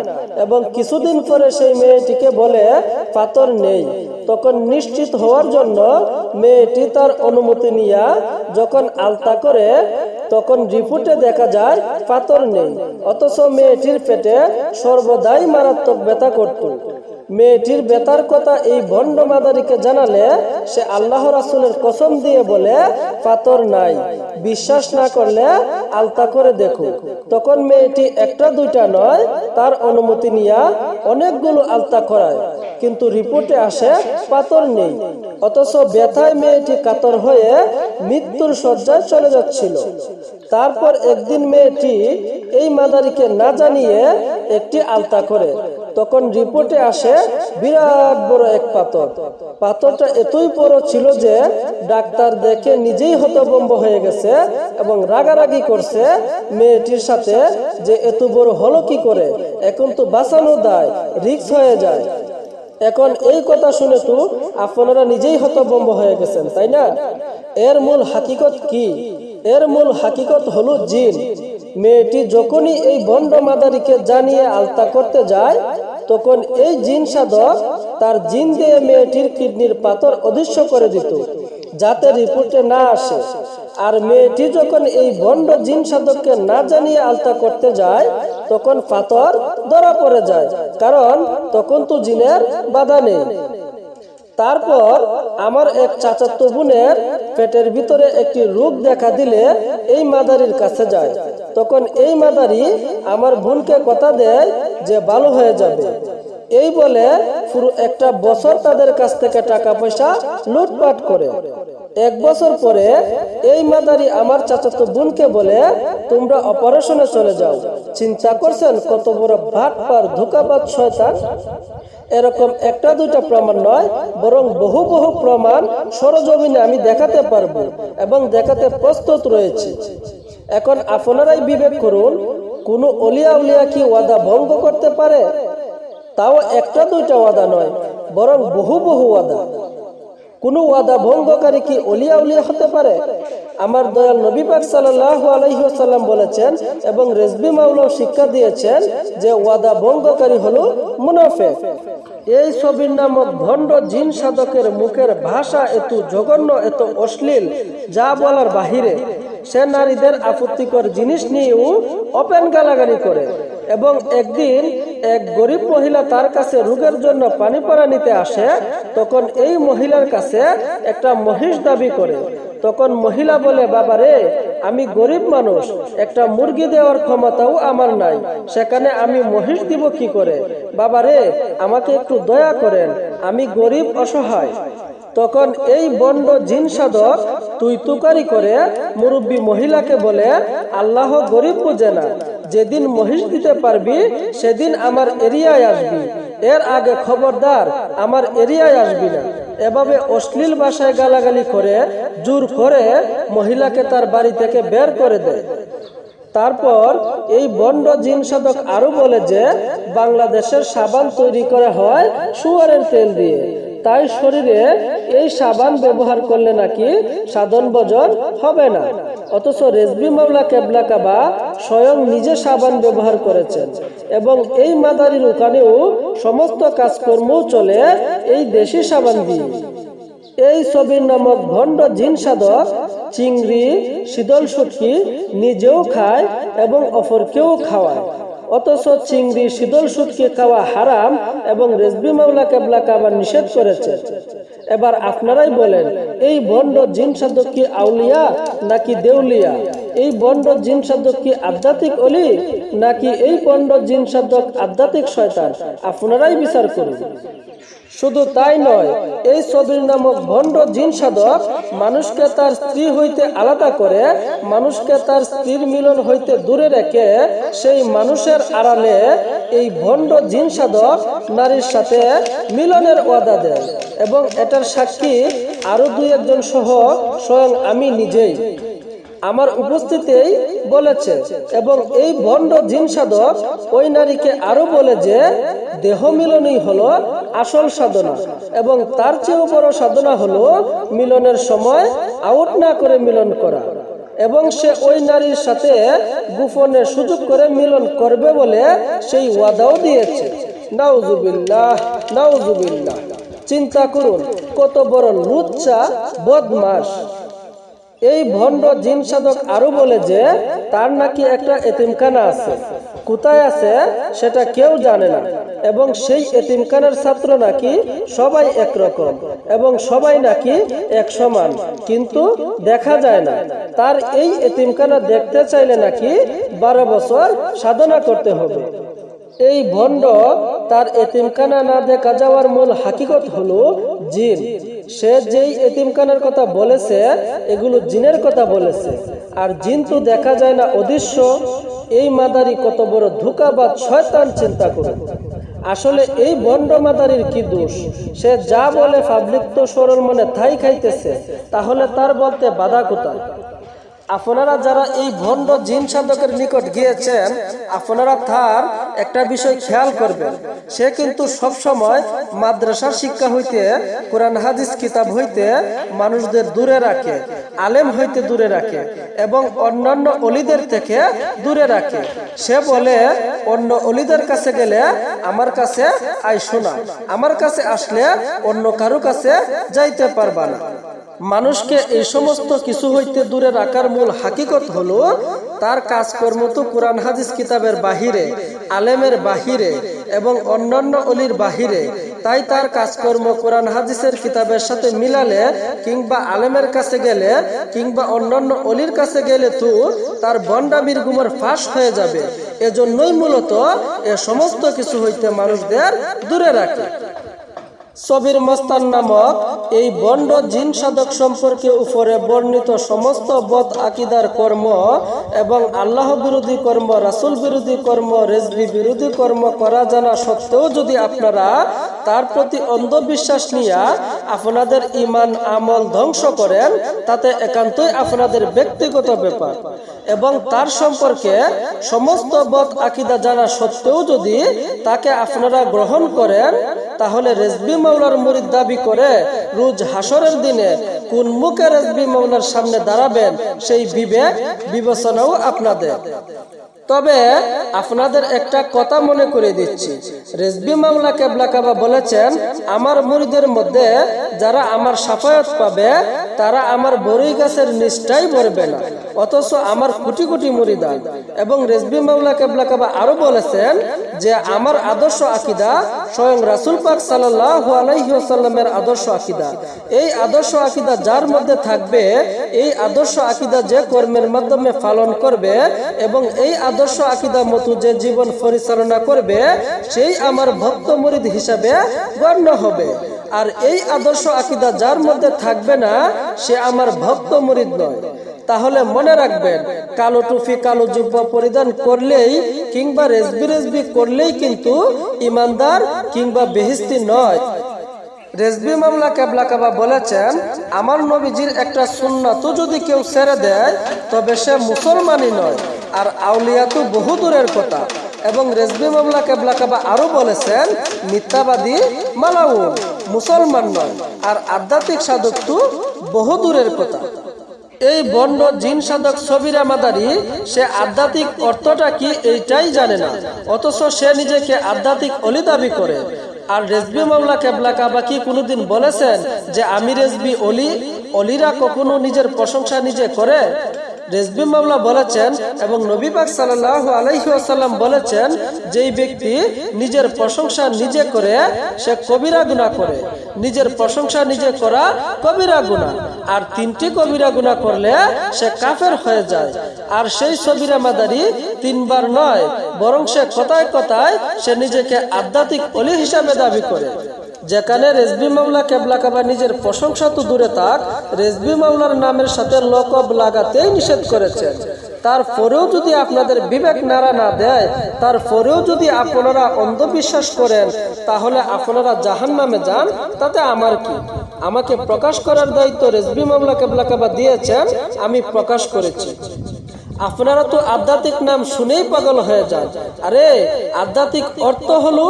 এবং কিছুদিন পরে সেই মেয়েটিকে বলে পাথর নেই। তখন নিশ্চিত হওয়ার জন্য মেয়েটি তার অনুমতি নিয়ে যখন আলতা করে তখন রিপোর্টে দেখা যায় পাথর নেই, অথচ মেয়েটির পেটে সর্বদাই মারাত্মক ব্যথা করত। মেয়েটির ব্যথার কথা এই ভণ্ড মাদারিকে জানালে সে আল্লাহ রাসূলের কসম দিয়ে বলে পাথর নাই, বিশ্বাস না করলে আলতা করে দেখো। তখন মেয়েটি একটা দুইটা নয়, তার অনুমতি নিয়ে অনেকগুলো আলতা করায়, কিন্তু রিপোর্টে আসে পাথর নেই। অথচ ব্যথায় মেয়েটি কাতর হয়ে মৃত্যুর শয্যায় চলে যাচ্ছিল। তারপর একদিন মেয়েটি এই মাদারিকে না জানিয়ে একটি আলতা করে, তখন রিপোর্টে আসে বিরাট বড় এক পাথর। পাথরটা এতই বড় ছিল যে ডাক্তার দেখে নিজেই হতভম্ব হয়ে গেছে এবং রাগারাগি করছে মেয়েটির সাথে যে এত বড় হলো কি করে, এখন তো বাঁচানো দায়, রিস্ক হয়ে যায়। এখন এই কথা শুনে তো আপনারা নিজেই হতভম্ব হয়ে গেছেন, তাই না? এর মূল হাকিকত কি? এর মূল হাকিকত হলো জিন। মেয়েটি যখনই এই ভণ্ড মাদারিকে জানিয়ে আলতা করতে যায়, তখন এই জিন সাধক তার জিন দিয়ে মেয়েটির কিডনির পাথর অদৃশ্য করে দিত, যাতে রিপোর্টে না আসে। আর মেয়েটি যখন এই ভণ্ড জিন সাধককে না জানিয়ে আলতা করতে যায়, তখন পাথর ধরা পড়ে যায়, কারণ তখন তো জিনের বাধা নেই। তারপর আমার এক চাচাতো বোনের পেটের ভিতরে একটি রোগ দেখা দিলে এই মাদারির কাছে যায়। তখন এই মাদারি আমার বোনকে কথা দেয় যে ভালো হয়ে যাবে। এই বলে পুরো একটা বছর তাদের কাছ থেকে টাকা পয়সা লুটপাট করে। এক বছর পরে এই মাদারি আমার চাচাতো বোনকে বলে, তোমরা অপারেশনে চলে যাও। চিন্তা করছেন কত বড় বাটপার, ধোঁকাবাজ শয়তান? এরকম একটা দুইটা প্রমাণ নয়, বরং বহু বহু প্রমাণ সরজমিনে আমি দেখাতে পারবো এবং দেখাতে প্রস্তুত রয়েছে। এখন আপনারাই বিবেক করুন, কোন অলিয়া উলিয়া কি ওয়াদা ভঙ্গ করতে পারে? তাও একটা দুইটা ওয়াদা নয়, বরং বহু বহু ওয়াদা। কোন ওয়াদা ভঙ্গকারী কি অলিয়া উলিয়া হতে পারে? আমার দয়াল নবী পাক সাল্লাল্লাহু আলাইহি ওয়াসাল্লাম বলেছেন এবং রেজবি মাওলাও শিক্ষা দিয়েছেন যে ওয়াদা ভঙ্গকারী হলো মুনাফিক। এই ছবির নামক ভণ্ড জিন সাধকের মুখের ভাষা এত জঘন্য, এত অশ্লীল, যা বলার বাহিরে। সে নারীদের আপত্তিকর জিনিস নিয়েও ওপেন গালাগালি করে। এবং একদিন এক গরিব মহিলা তার কাছে রোগের জন্য পানি পড়া নিতে আসে। তখন এই মহিলার কাছে একটা মহিষ দাবি করে। তখন মহিলা বলে, বাবা রে, আমি গরিব মানুষ, একটা মুরগি দেওয়ার ক্ষমতাও আমার নাই, সেখানে আমি মহিষ দিব কি করে? বাবা রে, আমাকে একটু দয়া করেন, আমি গরিব অসহায়। তখন এই বন্ড জিন সাধক তুই তুকারি করে মুরব্বী মহিলাকে বলে, আল্লাহ গরিব বুঝে না, যেদিন মহিষ দিতে পারবি সেদিন আমার এরিয়ায় আসবি, এর আগে খবরদার আমার এরিয়ায় আসবি না। এভাবে অশ্লীল ভাষায় গালাগালি করে জোর করে মহিলাকে তার বাড়ি থেকে বের করে দেয়। তারপর এই বন্ড জিন সাধক আরো বলে যে বাংলাদেশের সাবান তৈরি করা হয় শুয়ারের তেল দিয়ে, তাই শরীরে এই সাবান ব্যবহার করলে নাকি সাধন ভজন হবে না। অথচ রেজবি মাওলা কেবলা কাবা স্বয়ং নিজে সাবান ব্যবহার করেছেন এবং এই মাদারির ওখানেও সমস্ত কাজকর্ম চলে এই দেশি সাবান দিয়ে। এই ছবির নামক ভণ্ড জিন সাধক চিংড়ি, শীতল শুটকি নিজেও খায় এবং অপরকেও খাওয়ায়। অথচ চিংড়ি, শীতল শুটকি খাওয়া হারাম এবং রেজবি মাওলা কেবলা কাবা নিষেধ করেছে। এবার আপনারাই বলেন, এই ভণ্ড জিন সাধক কি আউলিয়া নাকি দেউলিয়া? এই ভণ্ড জিন সাধক কি আধ্যাত্মিক অলি নাকি এই ভণ্ড জিন সাধক আধ্যাত্মিক শয়তান? আপনারাই বিচার করুন। শুধু তাই নয়, এই ছবির নামক ভণ্ড জিন সাধক মানুষকে তার স্ত্রী হইতে আলাদা করে, মানুষকে তার স্ত্রীর মিলন হইতে দূরে রেখে সেই মানুষের আড়ালে এই ভণ্ড জিন সাধক নারীর সাথে মিলনের ওয়াদা দেয় এবং এটার সাক্ষী আরো দুই একজন সহ স্বয়ং আমি নিজেই আমার উপস্থিতিতেই বলেছে। এবং এই ভণ্ড জিন সাধক ওই নারীকে আরো বলে যে দেহ মিলনই হলো আসল সাধনা এবং তার চেয়েও বড় সাধনা হলো মিলনের সময় আউট না করে মিলন করা। এবং সে ওই নারীর সাথে গোপনে সুযোগ করে মিলন করবে বলে সেই ওয়াদাও দিয়েছে। নাউজুবিল্লাহ, নাউজুবিল্লাহ। চিন্তা করুন কত বড় লুচ্চা বদমাশ। এই ভণ্ড জিন সাধক আরো বলে যে তার নাকি একটা এতিমখানা আছে, কোথায় আছে সেটা কেউ জানে না, এবং সেই এতিমখানার ছাত্র নাকি সবাই একরকম এবং সবাই নাকি এক সমান, কিন্তু দেখা যায় না। তার এই এতিমখানা দেখতে চাইলে নাকি 12 বছর সাধনা করতে হবে। এই ভণ্ড তার এতিমখানা না দেখা যাওয়ার মূল হাকিকত হলো জিন। সে যেই এতিমখানার কথা বলেছে এগুলো জিনের কথা বলেছে, আর জিন তো দেখা যায় না অদৃশ্য। এই মাদারি কত বড় ধোঁকাবাজ শয়তান, চিন্তা করুন। আসলে এই ভণ্ড মাদারির কি দোষ? সে যা বলে পাবলিক তো সরল মনে তাই খাইতেছে, তাহলে তার বলতে বাধা কোথায়? আপনারা যারা এই ভণ্ড জিন সাধকের নিকট গিয়েছেন, আপনারা তার একটা বিষয় খেয়াল করবেন। সে কিন্তু সব সময় মাদ্রাসার শিক্ষা হইতে, কোরআন হাদিস কিতাব হইতে মানুষদের দূরে রাখে, আলেম হইতে দূরে রাখে এবং অন্যান্য অলিদের থেকে দূরে রাখে। সে বলে অন্য অলিদের কাছে গেলে আমার কাছে আইসো না, আমার কাছে আসলে অন্য কারো কাছে যাইতে পারবা না। মানুষকে এই সমস্ত কিছু হইতে দূরে রাখার মূল হাকিকত হলো তার কাজকর্ম তো কোরআন হাদিস কিতাবের বাহিরে, আলেমের বাহিরে এবং অন্যান্য অলির বাহিরে। তাই তার কাজকর্ম কোরআন হাদিসের কিতাবের সাথে মিলালে কিংবা আলেমের কাছে গেলে কিংবা অন্যান্য অলির কাছে গেলে তো তার ভণ্ডামির গুমর ফাঁস হয়ে যাবে। এজন্যই মূলত এ সমস্ত কিছু হইতে মানুষদের দূরে রাখে। সবির মস্তান নামক এই ভণ্ড জিন সাধক সম্পর্কে উপরে বর্ণিত সমস্ত বদ আকিদার কর্ম এবং আল্লাহ বিরোধী কর্ম, রাসূল বিরোধী কর্ম, রেজভি বিরোধী কর্ম করা জানা সত্ত্বেও যদি আপনারা তার প্রতি অন্ধবিশ্বাস নিয়ে আপনাদের ঈমান আমল ধ্বংস করেন, তাতে একান্তই আপনাদের ব্যক্তিগত ব্যাপার। এবং তার সম্পর্কে সমস্ত বদ আকিদা জানা সত্ত্বেও যদি তাকে আপনারা গ্রহণ করেন, তাহলে রেজভি মাওলার মুরিদ দাবি করে রোজ হাসরের দিনে কোন মুখে রেজভি মাওলার সামনে দাঁড়াবেন সেই বিবেক বিবেচনাও আপনাদের। তবে আপনাদের একটা কথা মনে করে দিচ্ছি, রেজভি মাওলা কেবলা কাবা বলেছেন আমার মুরিদের মধ্যে যারা আমার শাফায়াত পাবে তারা আমার বরই গাছের নিচটাই ভরবে না, অথচ আমার কোটি কোটি মুরিদান। এবং রেজভি মাওলা কেবলা কাবা আরো বলেছেন যে আমার আদর্শ আকীদা স্বয়ং রাসূল পাক সাল্লাল্লাহু আলাইহি ওয়াসাল্লামের আদর্শ আকীদা। এই আদর্শ আকীদা যার মধ্যে থাকবে, এই আদর্শ আকীদা যে কর্মের মাধ্যমে পালন করবে এবং এই আদর্শ আকীদা মতো যে জীবন পরিচালনা করবে, সেই আমার ভক্ত মুরিদ হিসাবে গণ্য হবে। আর এই আদর্শ আকীদা যার মধ্যে থাকবে না, সে আমার ভক্ত মুরিদ নয়। তাহলে মনে রাখবেন, কালো টুপি কালো জুব্বা পরিধান করলেই কিংবা রেজবি করলেই কিন্তু ইমানদার কিংবা বেহেশতি নয়। রেজভি মাওলা কেবলা কাবা বলেছেন আমার নবীজির একটা সুন্নাত যদি কেউ ছেড়ে দেয় তবে সে মুসলমানই নয়, আর আউলিয়া তো বহু দূরের কথা। এবং রেজভি মাওলা কেবলা কাবা আরো বলেছেন মিথ্যাবাদী মালাউন, মুসলমান নয়, আর আধ্যাত্মিক সাধক তো বহু দূরের কথা। এই ভণ্ড জিন সাধক সবিরা মাদারি সে আধ্যাত্মিক অর্থটা কি এইটাই জানে না, অথচ সে নিজেকে আধ্যাত্মিক অলি দাবি করে। আর রেজভি মাওলা কেবলা কাবা কি কোনোদিন বলেছেন যে আমি রেজভি অলি? অলিরা কখনো নিজের প্রশংসা নিজে করে? রেজভি মাওলা বলেছেন এবং নবী পাক সাল্লাল্লাহু আলাইহি ওয়াসাল্লাম বলেছেন যেই ব্যক্তি নিজের প্রশংসা নিজে করে সে কবিরা গুনাহ করে। নিজের প্রশংসা নিজে করা কবিরা গুনাহ, আর 3টি কবিরা গুনাহ করলে সে কাফের হয়ে যায়। আর সেই সবিরা মাদারি 3 বার নয়, বরং সে কথায় কথায় সে নিজেকে আধ্যাত্মিক অলি হিসাবে দাবি করে। যেখানে রেজভি মাওলা কেবলা কাবা নিজের প্রশংসা তো দূরে থাক, রেজভি মাওলার নামের সাথে লকব লাগাতেই নিষেধ করেছেন। তারপরেও যদি আপনাদের বিবেক নাড়া না দেয়, তারপরেও যদি আপনারা অন্ধবিশ্বাস করেন, তাহলে আপনারা জাহান্নামে যান, তাতে আমার কি? আমাকে প্রকাশ করার দায়িত্ব রেজভি মাওলা কেবলা কাবা দিয়েছেন, আমি প্রকাশ করেছি। আপনারা তো আধ্যাত্মিক নাম শুনেই পাগল হয়ে যান। আরে আধ্যাত্মিক অর্থ হলো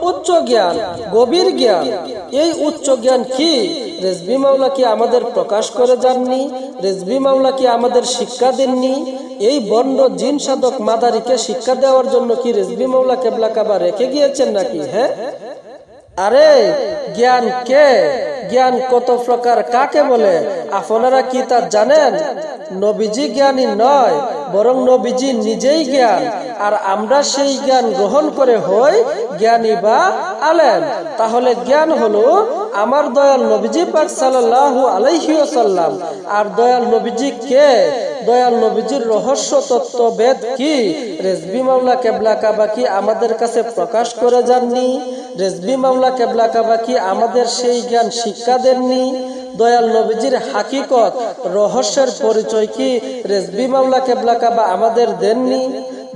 উচ্চ জ্ঞান, গভীর জ্ঞান। এই উচ্চ জ্ঞান কি রেজভি মাওলা কি আমাদের প্রকাশ করে যাননি? রেজভি মাওলা কি আমাদের শিক্ষা দেননি? এই বন্ড জিন সাধক মাদারিকে শিক্ষা দেওয়ার জন্য কি রেজভি মাওলা কেবলা কাবা রেখে গিয়েছেন নাকি? হ্যাঁ, আরে জ্ঞান কে? জ্ঞান কত প্রকার কাকে বলে আপনারা কি তা জানেন? নবীজি জ্ঞানী নয়, বরং নবীজি নিজেই জ্ঞান, আর আমরা সেই জ্ঞান গ্রহণ করে হই জ্ঞানী বা আলেম। তাহলে জ্ঞান হলো আমার দয়াল নবীজি পাক সাল্লাল্লাহু আলাইহি ওয়াসাল্লাম। আর দয়াল নবীজি কে? দয়াল নবীজির রহস্য তত্ত্ব বেদ কি রেজবি মাওলা কেবলা কাবা কি আমাদের কাছে প্রকাশ করে যাননি? রেজবি মাওলা কেবলা কাবা কি আমাদের সেই জ্ঞান শিক্ষা দেননি? দয়াল নবীজির হাকিকত রহস্যের পরিচয় কি রেজবি মাওলা কেবলা কাবা আমাদের দেননি?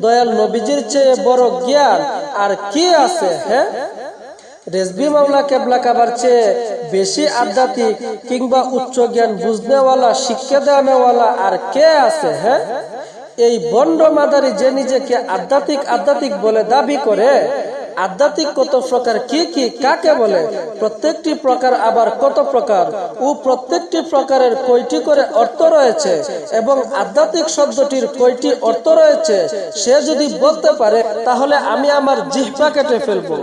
দয়াল নবীজির চেয়ে বড় জ্ঞান আর কি আছে? হ্যাঁ, রেজবি মাওলা কেবলা কাবার চেয়ে বেশি আধ্যাত্মিক কিংবা উচ্চ জ্ঞান বুঝনেওয়ালা, শিক্ষা দেওয়ানেওয়ালা আর কে আছে? হ্যাঁ, এই বন্ড মাদারি যে নিজেকে আধ্যাত্মিক বলে দাবি করে, আধ্যাত্মিক কত প্রকার, কি কি কাকে বলে, প্রত্যেকটি প্রকার আবার কত প্রকার ও প্রত্যেকটি প্রকারের কয়টি করে অর্থ রয়েছে এবং আধ্যাত্মিক শব্দটির কয়টি অর্থ রয়েছে সে যদি বলতে পারে তাহলে আমি আমার জিহ্বা কেটে ফেলবো,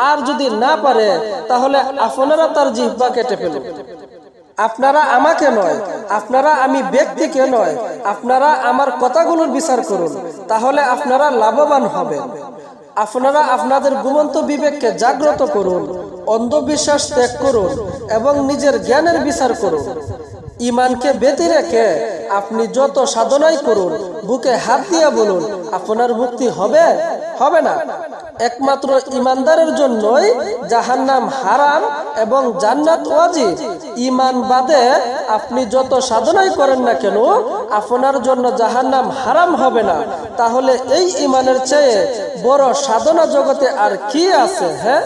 আর যদি না পারে তাহলে আপনারা তার জিহ্বা কেটে ফেলবো। আপনারা আমাকে নয়, আপনারা আমি ব্যক্তিকে নয়, আপনারা আমার কথাগুলোর বিচার করুন, তাহলে আপনারা লাভবান হবেন। আপনারা আপনাদের ঘুমন্ত বিবেককে জাগ্রত করুন, অন্ধবিশ্বাস ত্যাগ করুন এবং নিজের জ্ঞানের বিচার করুন। ইমানকে বেঁধে রেখে আপনি যত সাধনাই করুন, বুকে হাত দিয়ে বলুন আপনার মুক্তি হবে? হবে না। একমাত্র ইমানদারের জন্যই জাহান্নাম হারাম এবং জান্নাত ওয়াজিব। ইমান বাদে আপনি যত সাধনাই করেন না কেন আপনার জন্য জাহান্নাম হারাম হবে না। তাহলে এই ইমানের চেয়ে বড় সাধনা জগতে আর কি আছে? হ্যাঁ,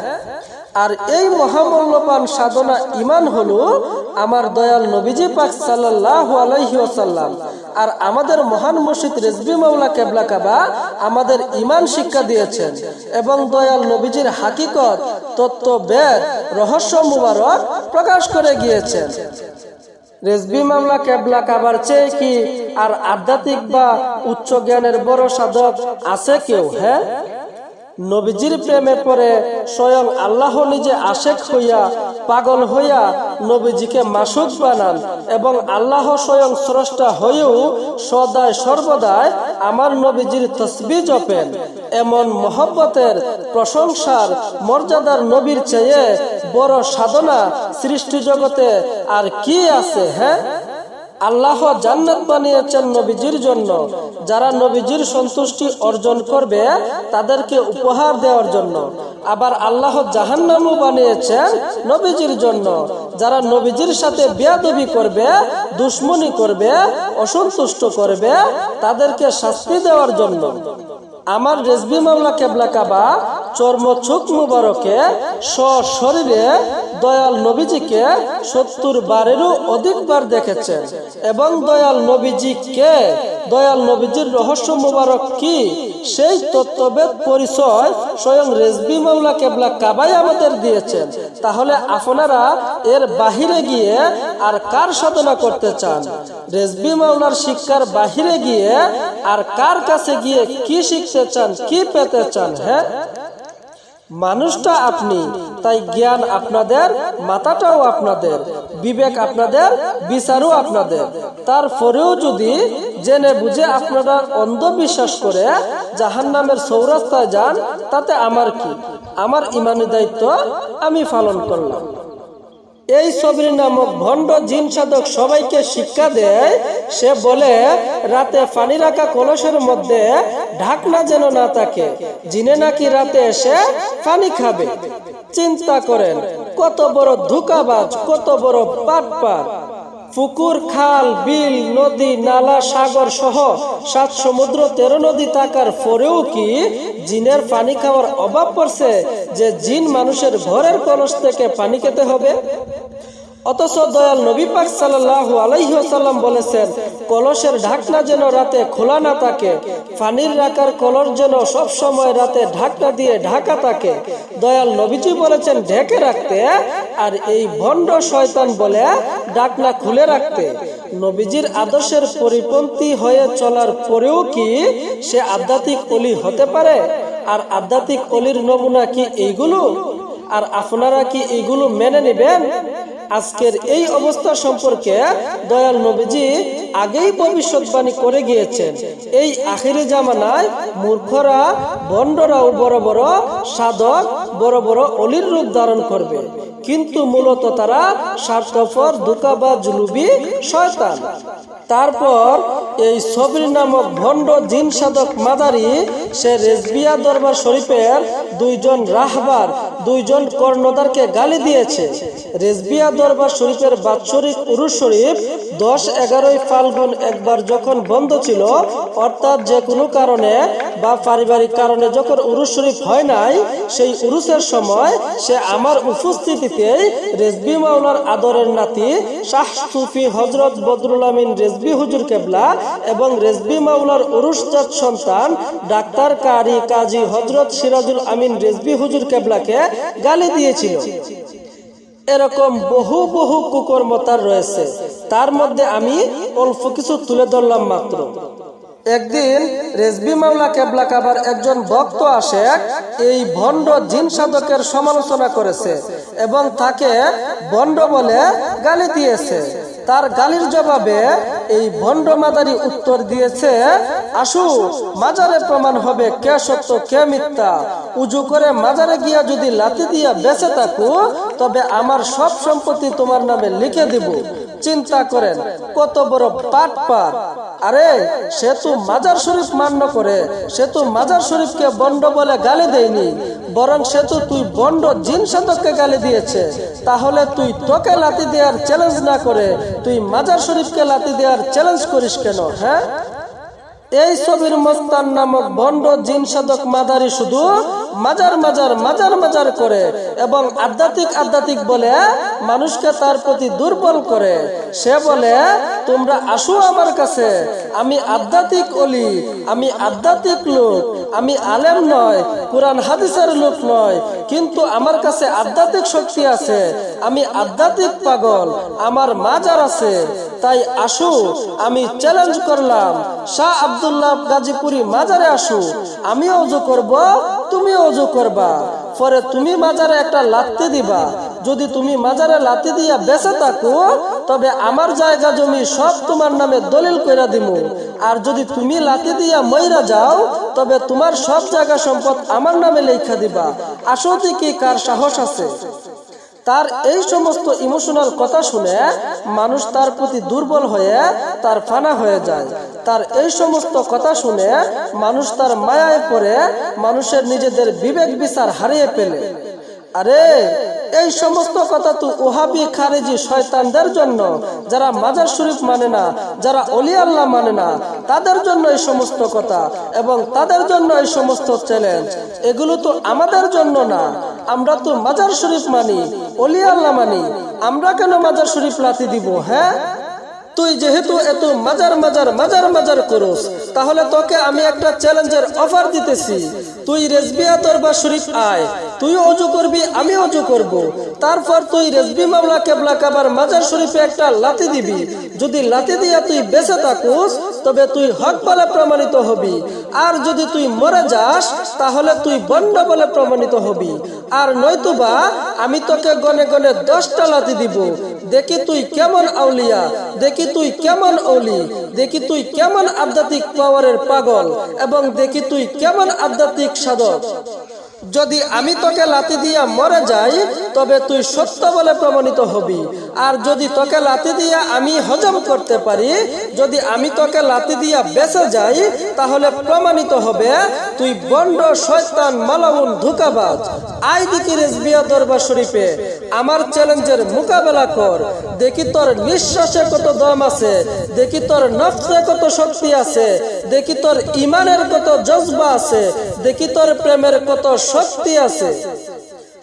আর এই মহামূল্যবান সাধনা ইমান হলো আমার দয়াল নবীজি পাক সাল্লাল্লাহু আলাইহি ওয়াসাল্লাম। আর আমাদের মহান মুর্শিদ রেজবি মাওলা কেবলা কাবা আমাদের ইমান শিক্ষা দিয়েছেন এবং দয়াল নবীজির হাকিকত তত্ত্ব বেদ রহস্য মুবারক প্রকাশ করে গিয়েছেন। রেজবি মাওলা কেবলা কাবার চেয়ে কি আর আধ্যাত্মিক বা উচ্চ জ্ঞানের বড় সাধক আছে কেউ? হ্যাঁ, নবীজির প্রেমে পড়ে স্বয়ং আল্লাহ নিজে আশেক হইয়া পাগল হইয়া নবীজিকে মাসুক বানান এবং আল্লাহ স্বয়ং স্রষ্টা হয়েও সদায় সর্বদায় আমার নবীজির তসবিহ জপেন। এমন মহব্বতের প্রশংসার মর্যাদার নবীর চেয়ে বড় সাধনা সৃষ্টি জগতে আর কি আছে? হ্যাঁ, আল্লাহ জান্নাত বানিয়েছেন নবীজির জন্য। যারা নবীজির সন্তুষ্টি অর্জন করবে তাদেরকে উপহার দেওয়ার জন্য। আবার আল্লাহ জাহান্নামও বানিয়েছেন নবীজির জন্য। যারা নবীজির সাথে বেয়াদবি করবে, দুশ্মনী করবে, অসন্তুষ্ট করবে তাদেরকে শাস্তি দেওয়ার জন্য। আমার রেজবি মাওলা কেবলা কাবা চর্মচোখ মুবারকে সশরীরে দয়াল নবীজিকে 70 বারেরও অধিকবার দেখেছেন এবং দয়াল নবীজিকে, দয়াল নবীজির রহস্য মুবারক কি সেই তত্ত্ববেদ পরিচয় স্বয়ং রেজবি মাওলা কেবলা কাবাই আমাদের দিয়েছেন। তাহলে আপনারা এর বাহিরে গিয়ে আর কার সাধনা করতে চান? রেজবি মাওলার শিক্ষার বাহিরে গিয়ে আর কার কাছে গিয়ে কি শিখতে চান, কি পেতে চান? হ্যাঁ, মানুষটা আপনি, তাই জ্ঞান আপনাদের, মাথাটাও আপনাদের, বিবেক আপনাদের, বিচারও আপনাদের। তারপরেও যদি জেনে বুঝে আপনারা অন্ধবিশ্বাস করে জাহান্নামের চৌরাস্তায় যান তাতে আমার কি? আমার ইমানি দায়িত্ব আমি পালন করলাম। এই সবরি নামক ভণ্ড জিন সাধক সবাইকে শিক্ষা দেয়। সে বলে রাতে পানি রাখা কলসের মধ্যে ঢাকনা যেন না থাকে, জিনে নাকি রাতে এসে পানি খাবে। চিন্তা করেন কত বড় ধোঁকাবাজ, কত বড় পাটপার। পুকুর, খাল, বিল, নদী, নালা, সাগর সহ 7 সমুদ্র 13 নদী থাকার পরেও কি জিনের পানি খাওয়ার অভাব পড়ছে যে জিন মানুষের ঘরের কলস থেকে পানি খেতে হবে? অথচ দয়াল নবী পাক সাল্লাল্লাহু আলাইহি ওয়াসাল্লাম বলেছেন কলসের ঢাকনা যেন রাতে খোলা না থাকে, পানির রাখার কলস যেন সব সময় রাতে ঢাকনা দিয়ে ঢাকা থাকে। দয়াল নবীজি বলেছেন ঢেকে রাখতে, আর এই ভণ্ড শয়তান বলে ঢাকনা খুলে রাখতে। নবীজির আদর্শের পরিপন্থী হয়ে চলার পরেও কি সে আধ্যাত্মিক ওলি হতে পারে? আর আধ্যাত্মিক ওলির নমুনা কি এইগুলো? আর আপনারা কি এইগুলো মেনে নেবেন? আজকের এই অবস্থা সম্পর্কে দয়াল নবীজি আগেই ভবিষ্যৎবাণী করে গিয়েছেন। এই আখিরি জামানায় মূর্খরা, ভণ্ডরাও বড় বড় সাধক, বড় বড় অলির রূপ ধারণ করবে, কিন্তু মূলত তারা স্বার্থপর, ধোঁকাবাজ, লোভী, শয়তান। তারপর এই সবির নামক ভণ্ড জিন সাধক মাদারি সে রেজবিয়া দরবার শরীফের দুইজন রাহবার, দুইজন কর্ণধারকে গালি দিয়েছে। রেজবিয়া দরবার শরীফের বাৎসরিক উরুস শরীফ 10-11 ফাল্গুন একবার যখন বন্ধ ছিল, অর্থাৎ যে কোনো কারণে বা পারিবারিক কারণে যখন উরুস শরীফ হয় নাই, সেই উরুসের সময় সে আমার উপস্থিতিতেই রেজবি মাওলার আদরের নাতি শাহ সুফি হজরত বদরুল আমিন রেজবি হুজুর কেবলা এবং রেজবি মাওলার উরুসজাত সন্তান ডাক্তার কারি কাজী হজরত সিরাজুল আমিন রেজবি হুজুর কেবলাকে গালি দিয়েছিল। এরকম বহু বহু কুকর্মতার রয়েছে, তার মধ্যে আমি অল্প কিছু তুলে ধরলাম মাত্র। একদিন রেজবি মাওলা কেবলা কাবার একজন ভক্ত আসে এই ভণ্ড জিন সাধকের সমালোচনা করেছে এবং তাকে ভণ্ড বলে গালি দিয়েছে। তার গালির জবাবে এই ভণ্ড মাদারি উত্তর দিয়েছে, আসু মাজারে প্রমাণ হবে কে সত্য কে মিথ্যা। উজু করে মাজারে গিয়া যদি লাথি দিয়া বেঁচে থাকো, তবে আমার সব সম্পত্তি তোমার নামে লিখে দিব। চিন্তা করেন কত বড় পাট। আরে সে তো মাজার শরীফ মান্য করে, সে তো মাজার শরীফকে বন্ড বলে গালি দেয়নি, বরং সে তো তুই বন্ড জিন সাধককে গালি দিয়েছে। তাহলে তুই তোকে লাথি দেওয়ার চ্যালেঞ্জ না করে তুই মাজার শরীফকে লাথি দেওয়ার চ্যালেঞ্জ করিস কেন? হ্যাঁ, এই ছবির মস্তান নামক বন্ড জিন সাধক মাদারি শুধু মাজার মাজার মাজার মাজার করে এবং আধ্যাত্মিক বলে মানুষকে তার প্রতি দুর্বল করে। সে বলে, তোমরা আসো আমার কাছে, আমি আধ্যাত্মিক অলি, আমি আধ্যাত্মিক লোক, আমি আলেম নয়, কোরআন হাদিসের লোক নয়, কিন্তু আমার কাছে আধ্যাত্মিক শক্তি আছে, আমি আধ্যাত্মিক পাগল, আমার মাজার আছে। তাই আসো, আমি চ্যালেঞ্জ করলাম, শাহ আব্দুল্লাহ গাজীপুরি মাজারে আসো, আমি ওযু করব, তুমি ওযু করবা, পরে তুমি মাজারে একটা লাথি দিবা। যদি তুমি মাজারে লাথি দিয়া বেঁচে থাকো, তবে আমার জায়গা জমি সব তোমার নামে দলিল কইরা দিমু। আর যদি তুমি লাথি দিয়া মইরা যাও, তবে তোমার সব জায়গা সম্পদ আমার নামে লেখা দিবা। আসলে কি কার সাহস আছে? তার এই সমস্ত ইমোশনাল কথা শুনে মানুষ তার প্রতি দুর্বল হয়ে তার ফানা হয়ে যায়। তার এই সমস্ত কথা শুনে মানুষ তার মায়ায় পড়ে মানুষের নিজেদের বিবেক বিচার হারিয়ে ফেলে। আরে এই সমস্ত কথা তো ওহাবি খারেজি শয়তানদের জন্য, যারা মাজার শরীফ মানে না, যারা ওলি আল্লাহ মানে না, তাদের জন্য এই সমস্ত কথা এবং তাদের জন্য এই সমস্ত চ্যালেঞ্জ। এগুলো তো আমাদের জন্য না। আমরা তো মাজার শরীফ মানি, ওলি আল্লাহ মানি, আমরা কেন মাজার শরীফ লাথি দিব? হ্যাঁ, তুই যেহেতু এত মাজার মাজার মাজার মাজার করস, তাহলে তোকে আমি একটা চ্যালেঞ্জের অফার দিতেছি। তুই রেজবিয়া দরবার শরীফ আয়, তুই ওযু করবি, আমি ওযু করব। তারপর তুই রেজবি মাওলা কেবলা কাবার মাজার শরীফে একটা লাথি দিবি। যদি লাথি দিয়া তুই বেঁচে থাকুস, তবে তুই হক বলে প্রমাণিত হবি। আর যদি তুই মরে যাস, তাহলে তুই বন্ড বলে প্রমাণিত হবি। আর নয়তুবা আমি তোকে গনে গনে 10টা লাথি দিব। দেখি তুই কেমন আউলিয়া, দেখি তুই কেমন ওলি, দেখি তুই কেমন আধ্যাত্মিক পাওয়ারের পাগল, এবং দেখি তুই কেমন আধ্যাত্মিক সাধক। যদি আমি তোকে লাথি দিয়া মরে যাই, তবে তুই সত্য বলে প্রমাণিত হবি। আর যদি তোকে লাথি দিয়া আমি হজম করতে পারি, যদি আমি তোকে লাথি দিয়া বেঁচে যাই, তাহলে প্রমাণিত হবে তুই বন্ড, শয়তান, মালাউন, ধোঁকাবাজ। আয় দেখি রেজবিয়া দরবার শরীফে আমার চ্যালেঞ্জের মোকাবেলা কর। দেখি তোর নিঃশ্বাসে কত দম আছে, দেখি তোর নফসে কত শক্তি আছে, দেখি তোর ইমানের কত জজবা আছে, দেখি তোর প্রেমের কত শক্তি আছে।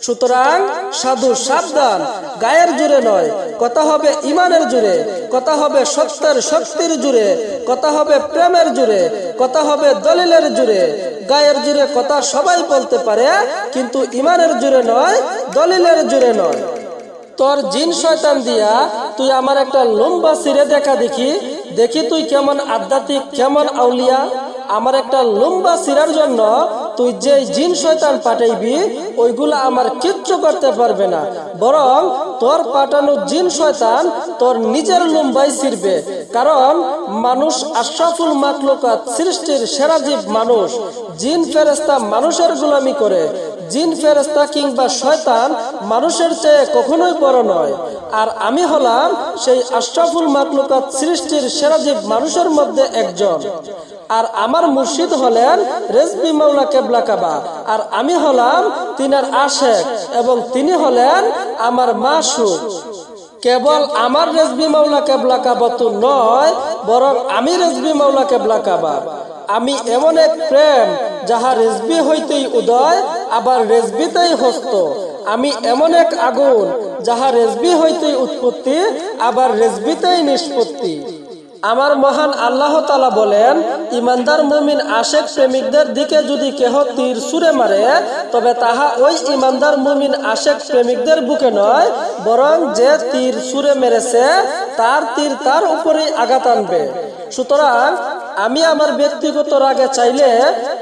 সুতরাং সাধু সাবধান, গায়ের জুড়ে নয়, কথা হবে ইমানের জুড়ে, কথা হবে সত্যের শক্তির জুড়ে, কথা হবে প্রেমের জুড়ে, কথা হবে দলিলের জুড়ে। গায়ের জুড়ে কথা সবাই বলতে পারে, কিন্তু ইমানের জুড়ে নয়, দলিলের জুড়ে নয়। তোর জিন শয়তান দিয়া তুই আমার একটা লম্বা সিরে দেখা দেখি, দেখি তুই কেমন আধ্যাত্মিক, কেমন আউলিয়া। আমার একটা লম্বা সিরার জন্য তুই যে জিন শয়তান পাঠাইবি ওইগুলা আমার কিচ্ছু করতে পারবে না, বরং তোর পাঠানো জিন শয়তান তোর নিজের লুম্বাই ছিড়বে। কারণ মানুষ আশরাফুল মাখলুকাত, সৃষ্টির সেরা জীব মানুষ। জিন ফেরেশতা মানুষের গোলামি করে। জিন ফেরেশতা কিংবা শয়তান মানুষের চেয়ে কখনোই বড় নয়। আর আমি হলাম সেই আশরাফুল মাখলুকাত, সৃষ্টির সেরা জীব মানুষের মধ্যে একজন। আর আমার মুর্শিদ হলেন রেজবি মাওলা কেবলা কাবা, আর আমি হলাম তিনার আশেক এবং তিনি হলেন আমার মাশউক। কেবল আমার রেজবি মাওলা কেবলা কাবা তো নয়, বরং আমি রেজবি মাওলা কেবলা কাবা। আমি এমন এক প্রেম যাহা রেজবি হইতেই উদয়, আবার রেজবিতেই হস্ত। আমি এমন এক আগুন যাহা রেজবি হইতেই উৎপত্তি, আবার রেজবিতেই নিষ্পত্তি। আমার মহান আল্লাহ তাআলা বলেন, ইমানদার মুমিন আশেক প্রেমিকদের দিকে যদি কেহ তীর ছুঁড়ে মারে, তবে তাহা ওই ইমানদার মুমিন আশেক প্রেমিকদের বুকে নয়, বরং যে তীর ছুঁড়ে মেরেছে তার তীর তার উপরেই আঘাত আনবে। সুতরাং আমি আমার ব্যক্তিগত রাগে চাইলে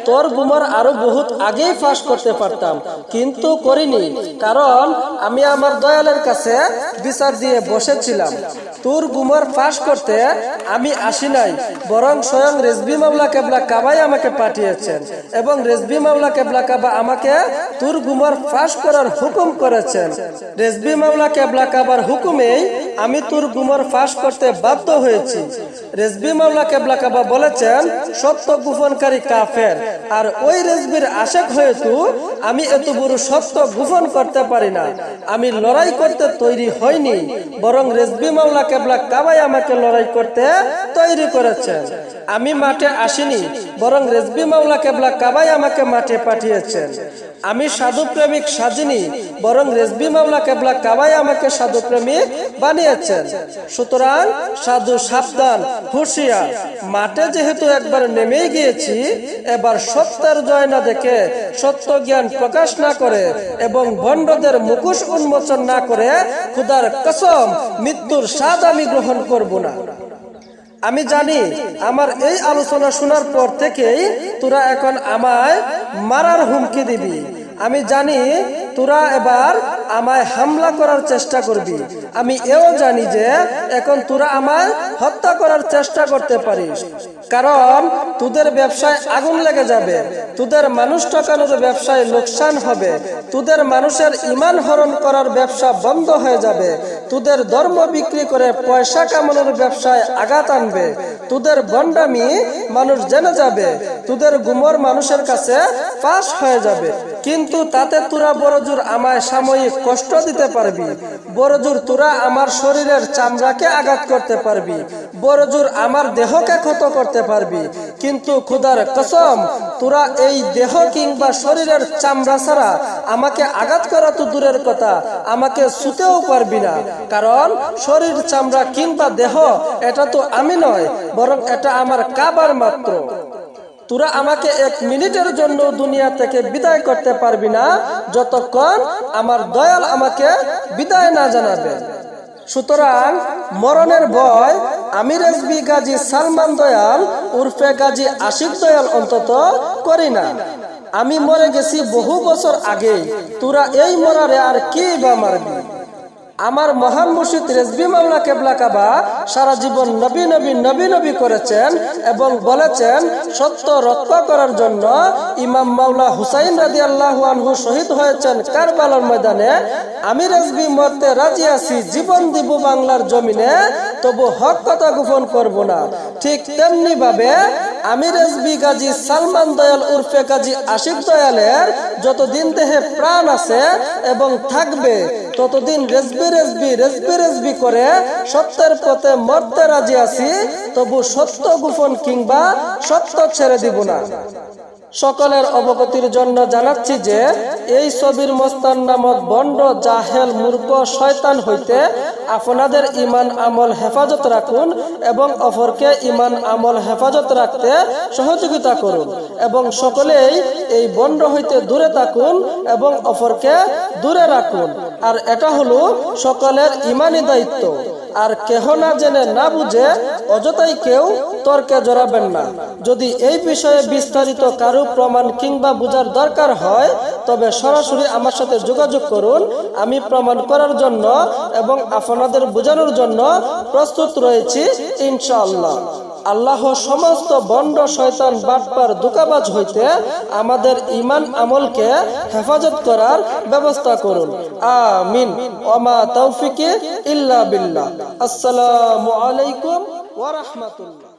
তোর গুমর আরো বহুত আগেই ফাঁস করতে পারতাম, কিন্তু করিনি। কারণ আমি আমার দয়ালের কাছে বিচার দিয়ে বসেছিলাম। তোর গুমর ফাঁস করতে আমি আসি নাই, বরং স্বয়ং রেজবি মাওলা কেবলা কাবাই আমাকে পাঠিয়েছেন, এবং রেজবি মাওলা কেবলা কাবা আমাকে তোর গুমর ফাঁস করার হুকুম করেছেন। রেজবি মাওলা কেবলা কাবার হুকুমেই আমি তোর গুমর ফাঁস করতে বাধ্য হয়েছি। রেজবি মাওলা কেবলা কাবা বলেছেন, সত্য গোপনকারী কাফের। আর ওই রেজবির আশেক হয়েতু আমি এত বড় সত্য গোপন করতে পারি না। আমি লড়াই করতে তৈরি হইনি, বরং রেজবি মাওলা কেবলা কাবাই আমাকে লড়াই করতে তৈরি করেছেন। আমি মাঠে আসিনি, বরং রেজবি মাওলা কেবলা কাবাই আমাকে মাঠে পাঠিয়েছেন। আমি সাধু প্রেমিক সাজিনি, বরং রেজবি মাওলা কেবলা কাবাই আমাকে সাধু প্রেমিক বানিয়েছেন। সুতরাং সাধু সাবধান, হুঁশিয়ার। মাঠে যেহেতু একবার নেমেই গিয়েছি, এবার সত্যের জয় না দেখে, সত্য জ্ঞান প্রকাশ না করে এবং ভণ্ডদের মুখোশ উন্মোচন না করে খোদার কসম মৃত্যুর স্বাদ আমি গ্রহণ করব না। আমি জানি আমার এই আলোচনা শোনার পর থেকেই তোরা এখন আমায় মারার হুমকি দিবি। আমি জানি তোরা এবার আমায় হামলা করার চেষ্টা করবি। আমি এও জানি যে এখন তোরা আমায় হত্যা করার চেষ্টা করতে পারিস, কারণ তোদের ব্যবসায় আগুন লেগে যাবে, তোদের মানুষ ঠকানোর ব্যবসায় লোকসান হবে, তোদের মানুষের ঈমান হরণ করার ব্যবসা বন্ধ হয়ে যাবে, তোদের ধর্ম বিক্রি করে পয়সা কামানোর ব্যবসায় আঘাত আনবে, তোদের ভণ্ডামি মানুষ জেনে যাবে, তোদের গুমর মানুষের কাছে ফাঁস হয়ে যাবে। কিন্তু তাতে তোরা বড়জোর আমায় সাময়িক কষ্ট দিতে পারবি, বড়জোর তোরা আমার শরীরের চামড়াকে আঘাত করতে পারবি, বড়জোর আমার দেহকে ক্ষত করতে পারবি, কিন্তু খোদার কসম তোরা এই দেহ কিংবা শরীরের চামড়া ছাড়া আমাকে আঘাত করা তো দূরের কথা, আমাকে ছুঁতেও পারবি না। কারণ শরীর, চামড়া কিংবা দেহ এটা তো আমি নয়, বরং এটা আমার কাবার মাত্র। তোরা আমাকে এক মিনিটের জন্য দুনিয়া থেকে বিদায় করতে পারবি না, যতক্ষণ আমার দয়াল আমাকে বিদায় না জানাবে। সুতরাং মরণের ভয় আমি রেজবি গাজী সালমান দয়াল উর্ফে গাজী আশিক দয়াল অন্তত করি না। আমি মরে গেছি বহু বছর আগেই, তোরা এই মরারে আর কি বা মারবি? আমার মহান মুর্শিদ রেজবি মাওলা কেবলা কাবা সারা জীবন নবী নবী নবী নবী করেছেন এবং বলেছেন, সত্য রক্ষা করার জন্য ইমাম মাওলা হুসাইন রাদিয়াল্লাহু আনহু শহীদ হয়েছেন কারবালার ময়দানে। আমি রেজবি মরতে রাজি আছি, জীবন দিব বাংলার জমিনে, তবু হক কথা গোপন করব না। ঠিক তেমনি ভাবে আমি রেজবি গাজী সালমান দয়াল উর্ফে গাজী আশিক দয়ালের যতদিন দেহে প্রাণ আছে এবং থাকবে, ততদিন রেজবি রেজবি রেজবি রেজবি করে সত্যের পথে মরতে রাজি আছি, তবু সত্য গোপন কিংবা সত্য ছেড়ে দিব না। সকলের অবগতির জন্য জানাচ্ছি যে এই ছবির মস্তান নামক বন্ড জাহেল মূর্খ শয়তান হইতে আপনাদের ঈমান আমল হেফাজত রাখুন এবং অপরকে ঈমান আমল হেফাজত রাখতে সহযোগিতা করুন, এবং সকলেই এই বন্ড হইতে দূরে থাকুন এবং অপরকে দূরে রাখুন। আর এটা হলো সকলের ঈমানি দায়িত্ব। আর কেহ না জেনে না বুঝে অযথাই কেউ তর্কে জড়াবেন না। যদি এই বিষয়ে বিস্তারিত কারো প্রমাণ কিংবা বোঝার দরকার হয় তবে সরাসরি আমার সাথে যোগাযোগ করুন। আমি প্রমাণ করার জন্য এবং আপনাদের বোঝানোর জন্য প্রস্তুত রয়েছি ইনশাআল্লাহ। আল্লাহ সমস্ত বন্ড শয়তান বাটপার ধোঁকাবাজ হইতে আমাদের ঈমান আমলকে হেফাজত করার ব্যবস্থা করুন। আমিন। ওমা তৌফিকে ইল্লা বিল্লাহ। আসসালামু আলাইকুম ওয়া রাহমাতুল্লাহ।